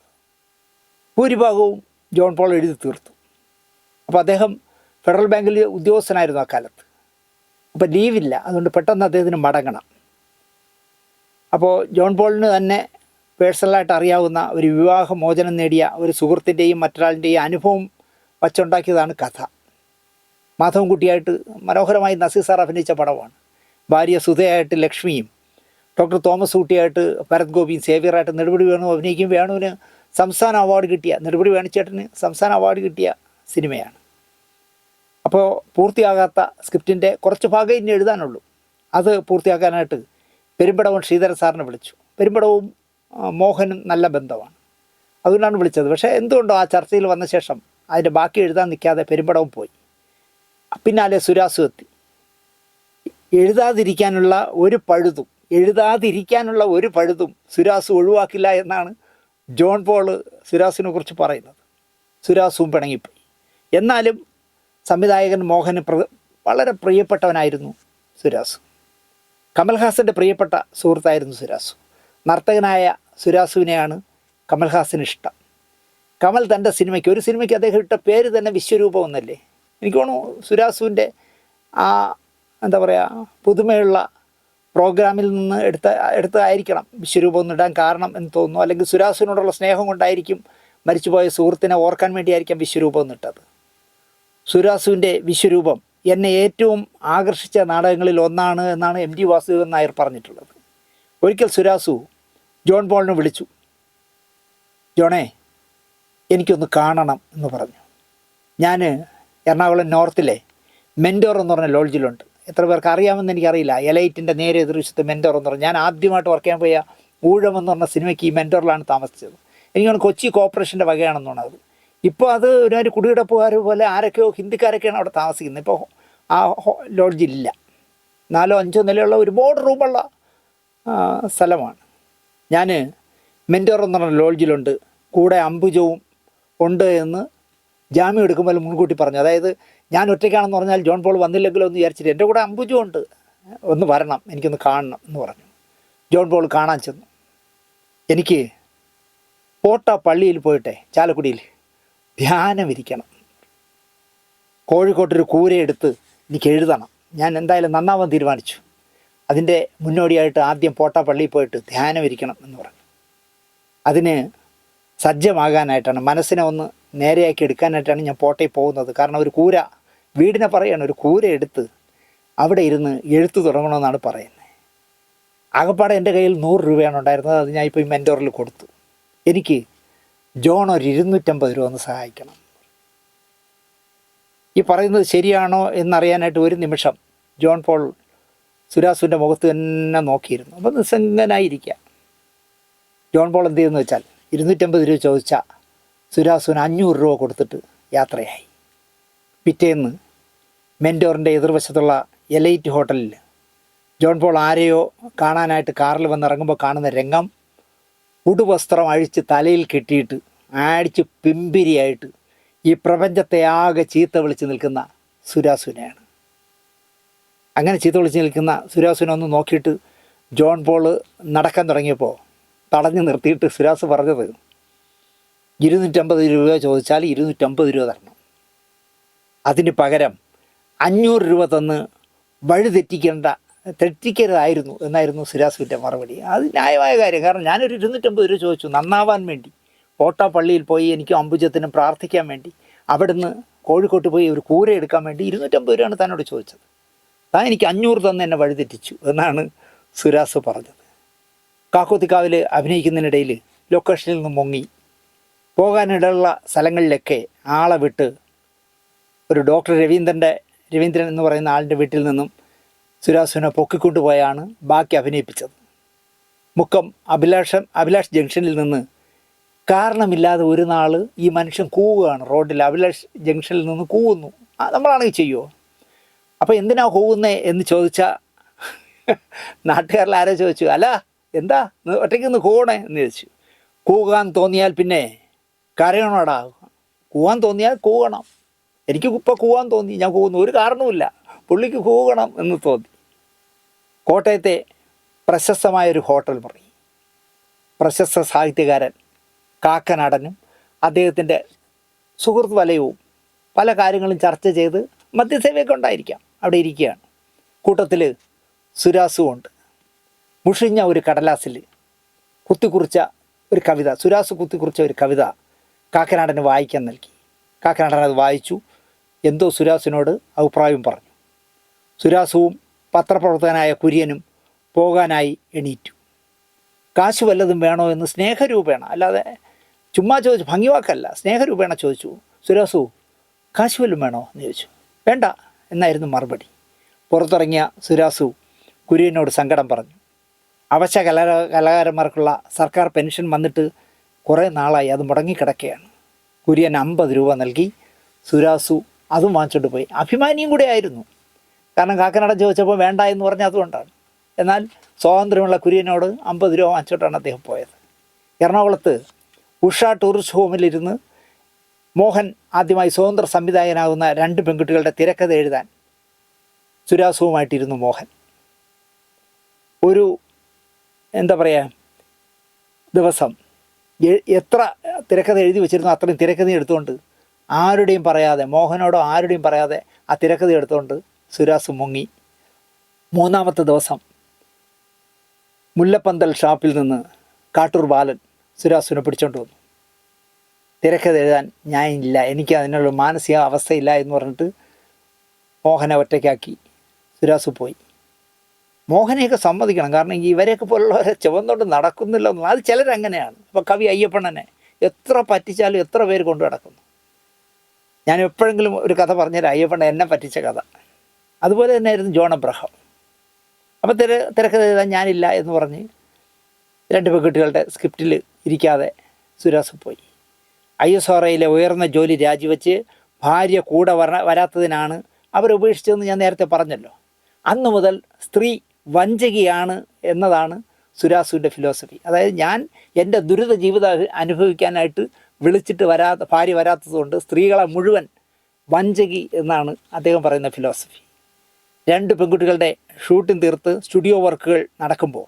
ഭൂരിഭാഗവും ജോൺ പോൾ എഴുതി തീർത്തു. അപ്പോൾ അദ്ദേഹം ഫെഡറൽ ബാങ്കിൽ ഉദ്യോഗസ്ഥനായിരുന്നു ആ കാലത്ത്. അപ്പോൾ ലീവില്ല, അതുകൊണ്ട് പെട്ടെന്ന് അദ്ദേഹത്തിന് മടങ്ങണം. അപ്പോൾ ജോൺ പോളിന് തന്നെ പേഴ്സണലായിട്ട് അറിയാവുന്ന ഒരു വിവാഹമോചനം നേടിയ ഒരു സുഹൃത്തിൻ്റെയും മറ്റൊരാളിൻ്റെയും അനുഭവം വച്ചുണ്ടാക്കിയതാണ് കഥ. മാധവൻകുട്ടിയായിട്ട് മനോഹരമായി നസീർ സാർ അഭിനയിച്ച പടമാണ്. ഭാര്യ സുധയായിട്ട് ലക്ഷ്മിയും ഡോക്ടർ തോമസ് ഊട്ടിയായിട്ട് ഭരത് ഗോപിയും സേവ്യറായിട്ട് നെടുമുടി വേണു അഭിനയിക്കും. വേണുവിന് സംസ്ഥാന അവാർഡ് കിട്ടിയ, നെടുമുടി വേണുചേട്ടന് സംസ്ഥാന അവാർഡ് കിട്ടിയ സിനിമയാണ്. അപ്പോൾ പൂർത്തിയാകാത്ത സ്ക്രിപ്റ്റിൻ്റെ കുറച്ച് ഭാഗം ഇനി എഴുതാനുള്ളൂ. അത് പൂർത്തിയാക്കാനായിട്ട് പെരുമ്പടവൻ ശ്രീധരൻ സാറിനെ വിളിച്ചു. പെരുമ്പടവും മോഹനും നല്ല ബന്ധമാണ്, അതുകൊണ്ടാണ് വിളിച്ചത്. പക്ഷേ എന്തുകൊണ്ടോ ആ ചർച്ചയിൽ വന്ന ശേഷം അതിൻ്റെ ബാക്കി എഴുതാൻ നിൽക്കാതെ പെരുമ്പടവും പോയി. പിന്നാലെ സുരാസു എത്തി. എഴുതാതിരിക്കാനുള്ള ഒരു പഴുതും സുരാസു ഒഴിവാക്കില്ല എന്നാണ് ജോൺ പോൾ സുരാസിനെ കുറിച്ച് പറയുന്നത്. സുരാസുവും പിണങ്ങിപ്പോയി. എന്നാലും സംവിധായകൻ മോഹന് വളരെ പ്രിയപ്പെട്ടവനായിരുന്നു സുരാസു. കമൽഹാസൻ്റെ പ്രിയപ്പെട്ട സുഹൃത്തായിരുന്നു സുരാസു. നർത്തകനായ സുരാസുവിനെയാണ് കമൽഹാസന് ഇഷ്ടം. കമൽ തൻ്റെ സിനിമയ്ക്ക്, ഒരു സിനിമയ്ക്ക് അദ്ദേഹം ഇട്ട പേര് തന്നെ വിശ്വരൂപം എന്നല്ലേ. എനിക്ക് തോന്നുന്നു സുരാസുവിൻ്റെ ആ എന്താ പറയുക പുതുമയുള്ള പ്രോഗ്രാമിൽ നിന്ന് എടുത്തതായിരിക്കണം വിശ്വരൂപം ഒന്നിടാൻ കാരണം എന്ന് തോന്നുന്നു. അല്ലെങ്കിൽ സുരാസുവിനോടുള്ള സ്നേഹം കൊണ്ടായിരിക്കും, മരിച്ചുപോയ സുഹൃത്തിനെ ഓർക്കാൻ വേണ്ടിയായിരിക്കാം വിശ്വരൂപം എന്നിട്ടത്. സുരാസുവിൻ്റെ വിശ്വരൂപം എന്നെ ഏറ്റവും ആകർഷിച്ച നാടകങ്ങളിൽ ഒന്നാണ് എന്നാണ് എം ടി വാസുദേവൻ നായർ പറഞ്ഞിട്ടുള്ളത്. ഒരിക്കൽ സുരാസു ജോൺ പോളിനെ വിളിച്ചു. ജോണേ, എനിക്കൊന്ന് കാണണം എന്ന് പറഞ്ഞു. ഞാൻ എറണാകുളം നോർത്തിലെ മെൻറ്റോർ എന്ന് പറഞ്ഞ ലോഡ്ജിലുണ്ട്. എത്ര പേർക്ക് അറിയാമെന്ന് എനിക്കറിയില്ല. എലൈറ്റിൻ്റെ നേരെ എതിർവശത്ത് മെൻറ്റോർ എന്ന് പറഞ്ഞു. ഞാൻ ആദ്യമായിട്ട് വർക്ക് ചെയ്യാൻ പോയ ഊഴം എന്ന് പറഞ്ഞ സിനിമയ്ക്ക് ഈ മെൻറ്റോറിലാണ് താമസിച്ചത്. എനിക്കാണ് കൊച്ചി കോർപ്പറേഷൻ്റെ വകയാണെന്ന് തോന്നുന്നത്. ഇപ്പോൾ അത് ഒരു കുടികിടപ്പുകാർ പോലെ ആരൊക്കെയോ ഹിന്ദിക്കാരൊക്കെയാണ് അവിടെ താമസിക്കുന്നത്. ഇപ്പോൾ ആ ലോഡ്ജില്ല. 4-5 നിലയുള്ള ഒരുപാട് റൂമുള്ള സ്ഥലമാണ്. ഞാൻ മെൻറ്റോർ എന്ന് പറഞ്ഞ ലോഡ്ജിലുണ്ട്, കൂടെ അംബുജവും ഉണ്ട് എന്ന് ജാമ്യം എടുക്കുമ്പോൾ മുൻകൂട്ടി പറഞ്ഞു. അതായത് ഞാൻ ഒറ്റയ്ക്കാണെന്ന് പറഞ്ഞാൽ ജോൺ പോൾ വന്നില്ലെങ്കിലോ എന്ന് വിചാരിച്ചിട്ട് എൻ്റെ കൂടെ അംബുജു ഉണ്ട്, ഒന്ന് വരണം, എനിക്കൊന്ന് കാണണം എന്ന് പറഞ്ഞു. ജോൺ പോൾ കാണാൻ ചെന്നു. എനിക്ക് പോട്ട പള്ളിയിൽ പോയിട്ടെ ചാലക്കുടിയിൽ ധ്യാനമിരിക്കണം, കോഴിക്കോട്ടൊരു കൂരയെടുത്ത് എനിക്ക് എഴുതണം, ഞാൻ എന്തായാലും നന്നാവാൻ തീരുമാനിച്ചു. അതിൻ്റെ മുന്നോടിയായിട്ട് ആദ്യം പോട്ട പള്ളിയിൽ പോയിട്ട് ധ്യാനമിരിക്കണം എന്ന് പറഞ്ഞു. അതിന് സജ്ജമാകാനായിട്ടാണ്, മനസ്സിനെ ഒന്ന് നേരെയാക്കി എടുക്കാനായിട്ടാണ് ഞാൻ പോട്ടയിൽ പോകുന്നത്. കാരണം ഒരു കൂര, വീടിനെ പറയുകയാണ്, ഒരു കൂര എടുത്ത് അവിടെ ഇരുന്ന് എഴുത്ത് തുടങ്ങണമെന്നാണ് പറയുന്നത്. ആകപ്പാടെ എൻ്റെ കയ്യിൽ 100 രൂപയാണ് ഉണ്ടായിരുന്നത്. അത് ഞാൻ ഇപ്പോൾ ഈ മെൻറ്റോറിൽ കൊടുത്തു. എനിക്ക് ജോൺ ഒരു 250 രൂപ ഒന്ന് സഹായിക്കണം. ഈ പറയുന്നത് ശരിയാണോ എന്നറിയാനായിട്ട് ഒരു നിമിഷം ജോൺ പോൾ സുരാസുവിൻ്റെ മുഖത്ത് തന്നെ നോക്കിയിരുന്നു. അപ്പോൾ നിസ്സംഗനായിരിക്കുക. ജോൺ പോൾ എന്ത് ചെയ്തെന്ന് വെച്ചാൽ 250 രൂപ ചോദിച്ച സുരാസുവിന് 500 രൂപ കൊടുത്തിട്ട് യാത്രയായി. പിറ്റേന്ന് മെൻറ്റോറിൻ്റെ എതിർവശത്തുള്ള എലൈറ്റ് ഹോട്ടലിൽ ജോൺ പോൾ ആരെയോ കാണാനായിട്ട് കാറിൽ വന്നിറങ്ങുമ്പോൾ കാണുന്ന രംഗം, ഉടുവസ്ത്രം അഴിച്ച് തലയിൽ കെട്ടിയിട്ട് അടിച്ച് പിമ്പിരിയായിട്ട് ഈ പ്രപഞ്ചത്തെ ആകെ ചീത്ത വിളിച്ച് നിൽക്കുന്ന സുരാസുവിനെയാണ്. അങ്ങനെ ചീത്ത വിളിച്ച് നിൽക്കുന്ന സുരാസുവിനെ ഒന്ന് നോക്കിയിട്ട് ജോൺ പോൾ നടക്കാൻ തുടങ്ങിയപ്പോൾ തടഞ്ഞു നിർത്തിയിട്ട് സുരാസ് പറഞ്ഞത്, 250 രൂപ ചോദിച്ചാൽ 250 രൂപ തരണം, അതിന് പകരം 500 രൂപ തന്ന് വഴി തെറ്റിക്കരുതായിരുന്നു എന്നായിരുന്നു സുരാസുവിൻ്റെ മറുപടി. അത് ന്യായമായ കാര്യം. കാരണം ഞാനൊരു 250 രൂപ ചോദിച്ചു നന്നാവാൻ വേണ്ടി. കോട്ട പള്ളിയിൽ പോയി എനിക്ക് അംബുജത്തിനും പ്രാർത്ഥിക്കാൻ വേണ്ടി, അവിടുന്ന് കോഴിക്കോട്ട് പോയി ഒരു കൂര എടുക്കാൻ വേണ്ടി 250 രൂപയാണ് തന്നോട് ചോദിച്ചത്. താൻ എനിക്ക് 500 തന്ന് എന്നെ വഴിതെറ്റിച്ചു എന്നാണ് സുരാസ് പറഞ്ഞത്. കാക്കോത്തിക്കാവിൽ അഭിനയിക്കുന്നതിനിടയിൽ ലൊക്കേഷനിൽ നിന്ന് മുങ്ങി പോകാനിടയുള്ള സ്ഥലങ്ങളിലൊക്കെ ആളെ വിട്ട് ഒരു ഡോക്ടർ രവീന്ദ്രൻ എന്ന് പറയുന്ന ആളിൻ്റെ വീട്ടിൽ നിന്നും സുരാസുവിനെ പൊക്കിക്കൊണ്ടുപോയാണ് ബാക്കി അഭിനയിപ്പിച്ചത്. മുക്കം അഭിലാഷ് ജംഗ്ഷനിൽ നിന്ന് കാരണമില്ലാതെ ഒരു നാൾ ഈ മനുഷ്യൻ കൂവുകയാണ് റോഡിൽ. അഭിലാഷ് ജംഗ്ഷനിൽ നിന്ന് കൂവുന്നു. നമ്മളാണെങ്കിൽ ചെയ്യുമോ? അപ്പോൾ എന്തിനാ കൂവുന്നേ എന്ന് ചോദിച്ചാൽ നാട്ടുകാരിൽ ആരോ ചോദിച്ചു, അല്ല എന്താ ഒറ്റയ്ക്ക് നിന്ന് കൂവണേ എന്ന് ചോദിച്ചു. കൂകാൻ തോന്നിയാൽ പിന്നെ കരയണോടാ, കൂവാൻ തോന്നിയാൽ കൂവണം. എനിക്ക് ഇപ്പോൾ കൂവാൻ തോന്നി, ഞാൻ കൂവുന്നു, ഒരു കാരണവുമില്ല, പുള്ളിക്ക് കൂവണം എന്ന് തോന്നി. കോട്ടയത്തെ പ്രശസ്തമായൊരു ഹോട്ടൽ മുറി, പ്രശസ്ത സാഹിത്യകാരൻ കാക്കനാടനും അദ്ദേഹത്തിൻ്റെ സുഹൃത്ത് വലയവും പല കാര്യങ്ങളും ചർച്ച ചെയ്ത് മദ്യസേവയൊക്കെ ഉണ്ടായിരിക്കാം, അവിടെ ഇരിക്കുകയാണ്. കൂട്ടത്തിൽ സുരാസുമുണ്ട്. മുഷിഞ്ഞ ഒരു കടലാസിൽ കുത്തിക്കുറിച്ച ഒരു കവിത, സുരാസു കുത്തിക്കുറിച്ച ഒരു കവിത കാക്കനാടന് വായിക്കാൻ നൽകി. കാക്കനാടൻ അത് വായിച്ചു. എന്തോ സുരാസിനോട് അഭിപ്രായം പറഞ്ഞു. സുരാസുവും പത്രപ്രവർത്തകനായ കുര്യനും പോകാനായി എണീറ്റു. കാശ് വല്ലതും വേണോ എന്ന് സ്നേഹരൂപേണ, അല്ലാതെ ചുമ്മാ ചോദിച്ചു, ഭംഗിവാക്കല്ല, സ്നേഹരൂപേണ ചോദിച്ചു. സുരാസു, കാശ് വല്ലതും വേണോ എന്ന് ചോദിച്ചു. വേണ്ട എന്നായിരുന്നു മറുപടി. പുറത്തിറങ്ങിയ സുരാസു കുര്യനോട് സങ്കടം പറഞ്ഞു. അവശ കലാകാരന്മാർക്കുള്ള സർക്കാർ പെൻഷൻ വന്നിട്ട് കുറേ നാളായി, അത് മുടങ്ങിക്കിടക്കുകയാണ്. കുര്യൻ 50 രൂപ നൽകി. സുരാസു അതും വാങ്ങിച്ചോണ്ട് പോയി. അഭിമാനിയും കൂടെ ആയിരുന്നു. കാരണം കാക്കനാടൻ ചോദിച്ചപ്പോൾ വേണ്ട എന്ന് പറഞ്ഞ അതുകൊണ്ടാണ്. എന്നാൽ സ്വാതന്ത്ര്യമുള്ള കുര്യനോട് 50 രൂപ വാങ്ങിച്ചോട്ടാണ് അദ്ദേഹം പോയത്. എറണാകുളത്ത് ഉഷ ടൂറിസ്റ്റ് ഹോമിലിരുന്ന് മോഹൻ ആദ്യമായി സ്വതന്ത്ര സംവിധായകനാകുന്ന 2 പെൺകുട്ടികളുടെ തിരക്കഥ എഴുതാൻ സുരാസുവുമായിട്ടിരുന്നു മോഹൻ. ഒരു എന്താ പറയുക, ദിവസം എത്ര തിരക്കഥ എഴുതി വെച്ചിരുന്നു അത്രയും തിരക്കഥ എടുത്തുകൊണ്ട് ആരുടെയും പറയാതെ, മോഹനോടോ ആരുടെയും പറയാതെ ആ തിരക്കഥ എടുത്തുകൊണ്ട് സുരാസു മുങ്ങി. 3-ാമത്തെ ദിവസം മുല്ലപ്പന്തൽ ഷാപ്പിൽ നിന്ന് കാട്ടൂർ ബാലൻ സുരാസുവിനെ പിടിച്ചോണ്ട് വന്നു. തിരക്കഥ എഴുതാൻ ഞാനില്ല, എനിക്ക് അതിനുള്ള മാനസിക അവസ്ഥയില്ല എന്ന് പറഞ്ഞിട്ട് മോഹനെ ഒറ്റയ്ക്കാക്കി സുരാസു പോയി. മോഹനെയൊക്കെ സമ്മതിക്കണം, കാരണം ഇവരെയൊക്കെ പോലുള്ളവരെ ചുവന്നുകൊണ്ട് നടക്കുന്നില്ല. അത് ചിലരങ്ങനെയാണ്. ഇപ്പോൾ കവി അയ്യപ്പണ്ണനെ എത്ര പറ്റിച്ചാലും എത്ര പേര് കൊണ്ടു നടക്കുന്നു. ഞാൻ എപ്പോഴെങ്കിലും ഒരു കഥ പറഞ്ഞുതരാം, അയ്യപ്പണ്ണൻ എന്നെ പറ്റിച്ച കഥ. അതുപോലെ തന്നെയായിരുന്നു ജോൺ അബ്രഹാം. അപ്പോൾ തിരക്കഥ എഴുതാൻ ഞാനില്ല എന്ന് പറഞ്ഞ് 2 പെൺകുട്ടികളുടെ സ്ക്രിപ്റ്റിൽ ഇരിക്കാതെ സുരാസു പോയി. ISROയിലെ ഉയർന്ന ജോലി രാജിവെച്ച് ഭാര്യ കൂടെ വരാത്തതിനാണ് അവരുപേക്ഷിച്ചതെന്ന് ഞാൻ നേരത്തെ പറഞ്ഞല്ലോ. അന്ന് മുതൽ സ്ത്രീ വഞ്ചകിയാണ് എന്നതാണ് സുരാസുവിൻ്റെ ഫിലോസഫി. അതായത് ഞാൻ എൻ്റെ ദുരിത ജീവിതം അനുഭവിക്കാനായിട്ട് വിളിച്ചിട്ട് ഭാര്യ വരാത്തതുകൊണ്ട് സ്ത്രീകളെ മുഴുവൻ വഞ്ചകി എന്നാണ് അദ്ദേഹം പറയുന്ന ഫിലോസഫി. 2 പെൺകുട്ടികളുടെ ഷൂട്ടിംഗ് തീർത്ത് സ്റ്റുഡിയോ വർക്കുകൾ നടക്കുമ്പോൾ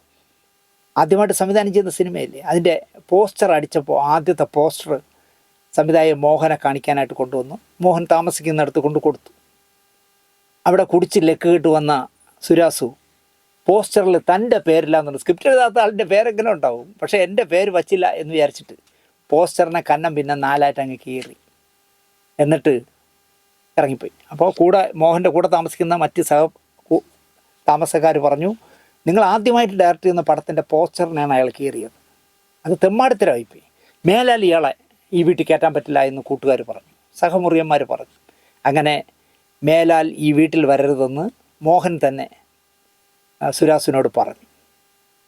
ആദ്യമായിട്ട് സംവിധാനം ചെയ്യുന്ന സിനിമയില്ലേ, അതിൻ്റെ പോസ്റ്റർ അടിച്ചപ്പോൾ ആദ്യത്തെ പോസ്റ്റർ സംവിധായകൻ മോഹനെ കാണിക്കാനായിട്ട് കൊണ്ടുവന്നു. മോഹൻ താമസിക്കുന്നിടത്ത് കൊടുത്തു. അവിടെ കുടിച്ച് ലക്ക് കിട്ട് വന്ന സുരാസു പോസ്റ്ററിൽ തൻ്റെ പേരില്ല എന്നുണ്ട്. സ്ക്രിപ്റ്റ് എഴുതാത്ത ആളിൻ്റെ പേരെങ്ങനെ ഉണ്ടാവും, പക്ഷേ എൻ്റെ പേര് വച്ചില്ല എന്ന് വിചാരിച്ചിട്ട് പോസ്റ്ററിനെ കന്നം പിന്നെ 4ആയിട്ട് അങ്ങ് കീറി, എന്നിട്ട് ഇറങ്ങിപ്പോയി. അപ്പോൾ മോഹൻ്റെ കൂടെ താമസിക്കുന്ന മറ്റ് താമസക്കാർ പറഞ്ഞു, നിങ്ങൾ ആദ്യമായിട്ട് ഡയറക്റ്റ് ചെയ്യുന്ന പടത്തിൻ്റെ പോസ്റ്ററിനാണ് അയാൾ കീറിയത്. അത് തെമ്മാടിത്തരമായിപ്പോയി. മേലാൽ ഇയാളെ ഈ വീട്ടിൽ കയറ്റാൻ പറ്റില്ല എന്ന് കൂട്ടുകാർ പറഞ്ഞു, സഹമുറിയന്മാർ പറഞ്ഞു. അങ്ങനെ മേലാൽ ഈ വീട്ടിൽ വരരുതെന്ന് മോഹൻ തന്നെ സുരാസുവിനോട് പറഞ്ഞു.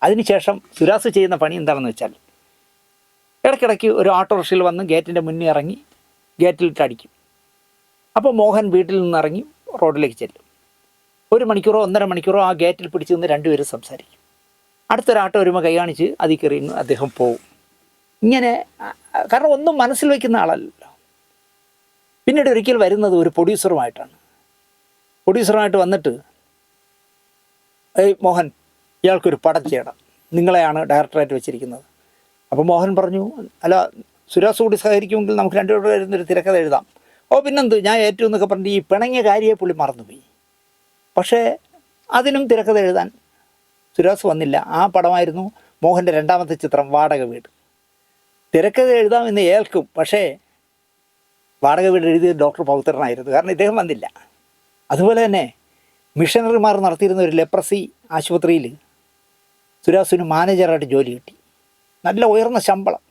അതിനുശേഷം സുരാസു ചെയ്യുന്ന പണി എന്താണെന്ന് വെച്ചാൽ, ഇടയ്ക്കിടയ്ക്ക് ഒരു ഓട്ടോറിക്ഷയിൽ വന്ന് ഗേറ്റിൻ്റെ മുന്നിൽ ഇറങ്ങി ഗേറ്റിലിട്ടടിക്കും. അപ്പോൾ മോഹൻ വീട്ടിൽ നിന്നിറങ്ങി റോഡിലേക്ക് ചെല്ലും. 1 മണിക്കൂറോ 1.5 മണിക്കൂറോ ആ ഗേറ്റിൽ പിടിച്ച് നിന്ന് 2 പേരും സംസാരിക്കും. അടുത്തൊരാട്ടോ വരുമ്പോൾ കൈ കാണിച്ച് അതിൽ കയറി അദ്ദേഹം പോവും. ഇങ്ങനെ, കാരണം ഒന്നും മനസ്സിൽ വയ്ക്കുന്ന ആളല്ലല്ലോ. പിന്നീട് ഒരിക്കൽ വരുന്നത് ഒരു പ്രൊഡ്യൂസറുമായിട്ടാണ്. പ്രൊഡ്യൂസറുമായിട്ട് വന്നിട്ട്, മോഹൻ, ഇയാൾക്കൊരു പടം ചെയ്യണം, നിങ്ങളെയാണ് ഡയറക്ടറായിട്ട് വെച്ചിരിക്കുന്നത്. അപ്പോൾ മോഹൻ പറഞ്ഞു, അല്ല, സുരാസു കൂടി സഹകരിക്കുമെങ്കിൽ നമുക്ക് 2 പേരുടെ വരുന്നൊരു തിരക്കഥ എഴുതാം. പിന്നെന്ത്, ഞാൻ ഏറ്റവും എന്നൊക്കെ പറഞ്ഞ് ഈ പിണങ്ങിയ കാര്യയെ പുള്ളി മറന്നുപോയി. പക്ഷേ അതിനും തിരക്കഥ എഴുതാൻ സുരാസു വന്നില്ല. ആ പടമായിരുന്നു മോഹൻ്റെ 2ാമത്തെ ചിത്രം വാടക വീട്. തിരക്കഥ എഴുതാമെന്ന് ഏൽക്കും, പക്ഷേ വാടക വീട് എഴുതിയത് ഡോക്ടർ പൗത്രനായിരുന്നു, കാരണം ഇദ്ദേഹം വന്നില്ല. അതുപോലെ തന്നെ മിഷണറിമാർ നടത്തിയിരുന്ന ഒരു ലെപ്രസി ആശുപത്രിയിൽ സുരാസുവിന് മാനേജറായിട്ട് ജോലി കിട്ടി. നല്ല ഉയർന്ന ശമ്പളം.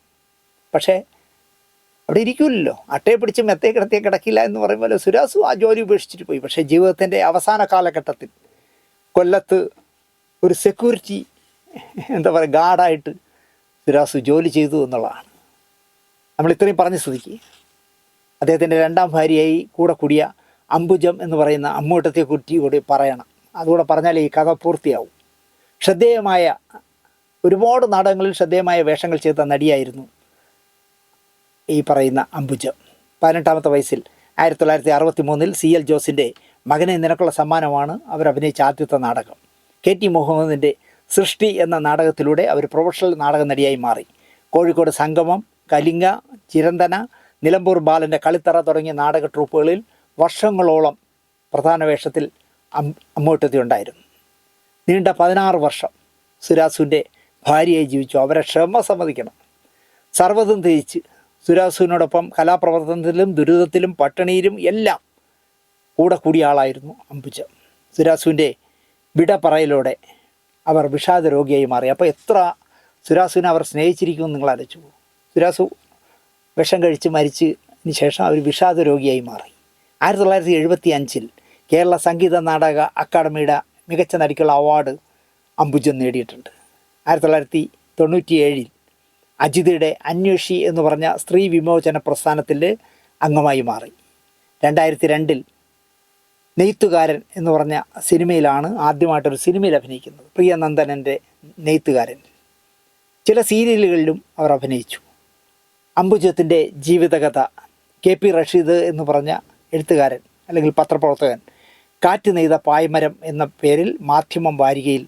പക്ഷേ അവിടെ ഇരിക്കില്ലല്ലോ, അട്ടയെ പിടിച്ച് മെത്തേ കിടക്കില്ല എന്ന് പറയുമ്പോൾ സുരാസു ആ ജോലി ഉപേക്ഷിച്ചിട്ട് പോയി. പക്ഷേ ജീവിതത്തിൻ്റെ അവസാന കാലഘട്ടത്തിൽ കൊല്ലത്ത് ഒരു സെക്യൂരിറ്റി ഗാർഡായിട്ട് സുരാസു ജോലി ചെയ്തു എന്നുള്ളതാണ്. നമ്മൾ ഇത്രയും പറഞ്ഞ സ്ഥിതിക്ക് അദ്ദേഹത്തിൻ്റെ 2ാം ഭാര്യയായി കൂടിയ അംബുജം എന്ന് പറയുന്ന അമ്മൂട്ടത്തെക്കുറിച്ച് കൂടി പറയണം. അതുകൂടെ പറഞ്ഞാൽ ഈ കഥ പൂർത്തിയാവും. ശ്രദ്ധേയമായ ഒരുപാട് നാടകങ്ങളിൽ ശ്രദ്ധേയമായ വേഷങ്ങൾ ചെയ്ത നടിയായിരുന്നു ഈ പറയുന്ന അംബുജം. 18ാമത്തെ വയസ്സിൽ 1963 CL ജോസിൻ്റെ മകനെ നിനക്കുള്ള സമ്മാനമാണ് അവർ അഭിനയിച്ച ആദ്യത്തെ നാടകം. KT മുഹമ്മദിൻ്റെ സൃഷ്ടി എന്ന നാടകത്തിലൂടെ അവർ പ്രൊഫഷണൽ നാടക നടിയായി മാറി. കോഴിക്കോട് സംഗമം, കലിംഗ, ചിരന്തന, നിലമ്പൂർ ബാലൻ്റെ കളിത്തറ തുടങ്ങിയ നാടക ട്രൂപ്പുകളിൽ വർഷങ്ങളോളം പ്രധാന വേഷത്തിൽ അമ്മൂട്ടത്തി ഉണ്ടായിരുന്നു. നീണ്ട 16 വർഷം സുരാസുവിൻ്റെ ഭാര്യയായി ജീവിച്ചു. അവരെ ക്ഷമ സമ്മതിക്കണം. സർവ്വതും ത്യജിച്ച് സുരാസുവിനോടൊപ്പം കലാപ്രവർത്തനത്തിലും ദുരിതത്തിലും പട്ടിണിയിലും എല്ലാം കൂടിയ ആളായിരുന്നു അംബുജം. സുരാസുവിൻ്റെ വിട പറയലോടെ അവർ വിഷാദ രോഗിയായി മാറി. അപ്പോൾ എത്ര സുരാസുവിനെ അവർ സ്നേഹിച്ചിരിക്കുമെന്ന് നിങ്ങൾ ആലോചിച്ചു. സുരാസു വിഷം കഴിച്ച് മരിച്ചതിന് ശേഷം അവർ വിഷാദ രോഗിയായി മാറി. 1975 കേരള സംഗീത നാടക അക്കാദമിയുടെ മികച്ച നടിക്കുള്ള അവാർഡ് അംബുജം നേടിയിട്ടുണ്ട്. 1997 അജിതയുടെ അന്വേഷി എന്ന് പറഞ്ഞ സ്ത്രീ വിമോചന പ്രസ്ഥാനത്തിൻ്റെ അംഗമായി മാറി. 2002 നെയ്ത്തുകാരൻ എന്ന് പറഞ്ഞ സിനിമയിലാണ് ആദ്യമായിട്ടൊരു സിനിമയിൽ അഭിനയിക്കുന്നത്. പ്രിയനന്ദനൻ്റെ നെയ്ത്തുകാരൻ. ചില സീരിയലുകളിലും അവർ അഭിനയിച്ചു. അംബുജത്തിൻ്റെ ജീവിതകഥ KP റഷീദ് എന്ന് പറഞ്ഞ എഴുത്തുകാരൻ അല്ലെങ്കിൽ പത്രപ്രവർത്തകൻ കാറ്റ് നെയ്ത പായ്മരം എന്ന പേരിൽ മാധ്യമം വാരികയിൽ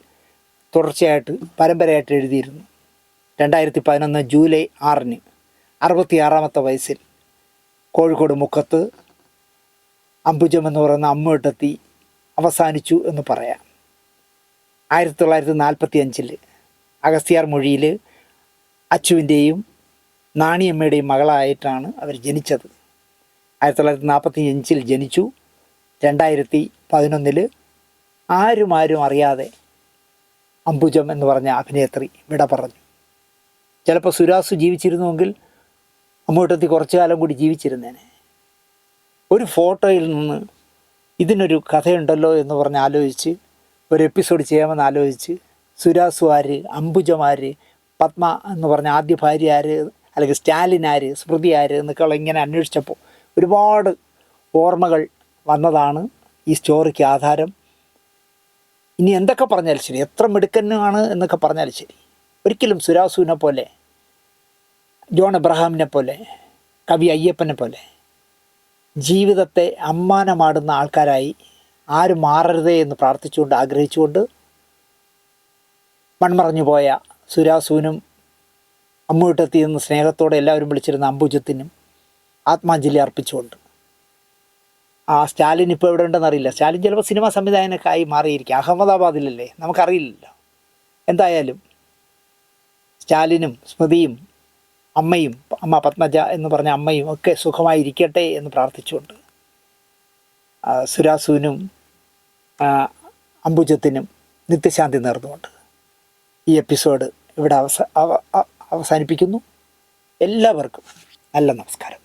തുടർച്ചയായിട്ട് പരമ്പരയായിട്ട് എഴുതിയിരുന്നു. 2011 ജൂലൈ 6 66-ാമത്തെ വയസ്സിൽ കോഴിക്കോട് മുക്കത്ത് അംബുജം എന്ന് പറയുന്ന അമ്മൂട്ടത്തി അവസാനിച്ചു എന്ന് പറയാം. 1945 അഗസ്ത്യാർ മൊഴിയിൽ അച്ചുവിൻ്റെയും നാണിയമ്മയുടെയും മകളായിട്ടാണ് അവർ ജനിച്ചത്. 1945 ജനിച്ചു. 2011 ആരും അറിയാതെ അംബുജം എന്ന് പറഞ്ഞ അഭിനേത്രി വിട പറഞ്ഞു. ചിലപ്പോൾ സുരാസു ജീവിച്ചിരുന്നുവെങ്കിൽ അമ്മൂട്ടത്തി കുറച്ചു കാലം കൂടി ജീവിച്ചിരുന്നേനെ. ഒരു ഫോട്ടോയിൽ നിന്ന് ഇതിനൊരു കഥയുണ്ടല്ലോ എന്ന് പറഞ്ഞ് ആലോചിച്ച് ഒരു എപ്പിസോഡ് ചെയ്യാമെന്ന് ആലോചിച്ച് സുരാസു ആര്, അംബുജം ആര്, പത്മ എന്ന് പറഞ്ഞ ആദ്യ ഭാര്യ ആര്, അല്ലെങ്കിൽ സ്റ്റാലിൻ ആര്, സ്മൃതി ആര് എന്നൊക്കെയുള്ള ഇങ്ങനെ അന്വേഷിച്ചപ്പോൾ ഒരുപാട് ഓർമ്മകൾ വന്നതാണ് ഈ സ്റ്റോറിക്ക് ആധാരം. ഇനി എന്തൊക്കെ പറഞ്ഞാലും ശരി, എത്ര മിടുക്കനാണ് എന്നൊക്കെ പറഞ്ഞാലും ശരി, ഒരിക്കലും സുരാസുവിനെ പോലെ, ജോൺ എബ്രഹാമിനെ പോലെ, കവി അയ്യപ്പനെ പോലെ ജീവിതത്തെ അമ്മാനമാടുന്ന ആൾക്കാരായി ആരും മാറരുതേ എന്ന് പ്രാർത്ഥിച്ചുകൊണ്ട് ആഗ്രഹിച്ചുകൊണ്ട് മൺമറഞ്ഞു പോയ സുരാസുവിനും അമ്മൂട്ടത്തി എന്ന് സ്നേഹത്തോടെ എല്ലാവരും വിളിച്ചിരുന്ന അംബുജത്തിനും ആത്മാഞ്ജലി അർപ്പിച്ചുകൊണ്ട്. സ്റ്റാലിൻ ഇപ്പോൾ എവിടെ ഉണ്ടെന്നറിയില്ല. സ്റ്റാലിൻ ചിലപ്പോൾ സിനിമാ സംവിധായകനൊക്കെ ആയി മാറിയിരിക്കും. അഹമ്മദാബാദിലല്ലേ, നമുക്കറിയില്ലല്ലോ. എന്തായാലും സ്റ്റാലിനും സ്മൃതിയും അമ്മയും, അമ്മ പത്മജ എന്ന് പറഞ്ഞ അമ്മയും ഒക്കെ സുഖമായിരിക്കട്ടെ എന്ന് പ്രാർത്ഥിച്ചുകൊണ്ട് സുരാസുവിനും അംബുജത്തിനും നിത്യശാന്തി നേർന്നുകൊണ്ട് ഈ എപ്പിസോഡ് ഇവിടെ അവസാനിപ്പിക്കുന്നു. എല്ലാവർക്കും നല്ല നമസ്കാരം.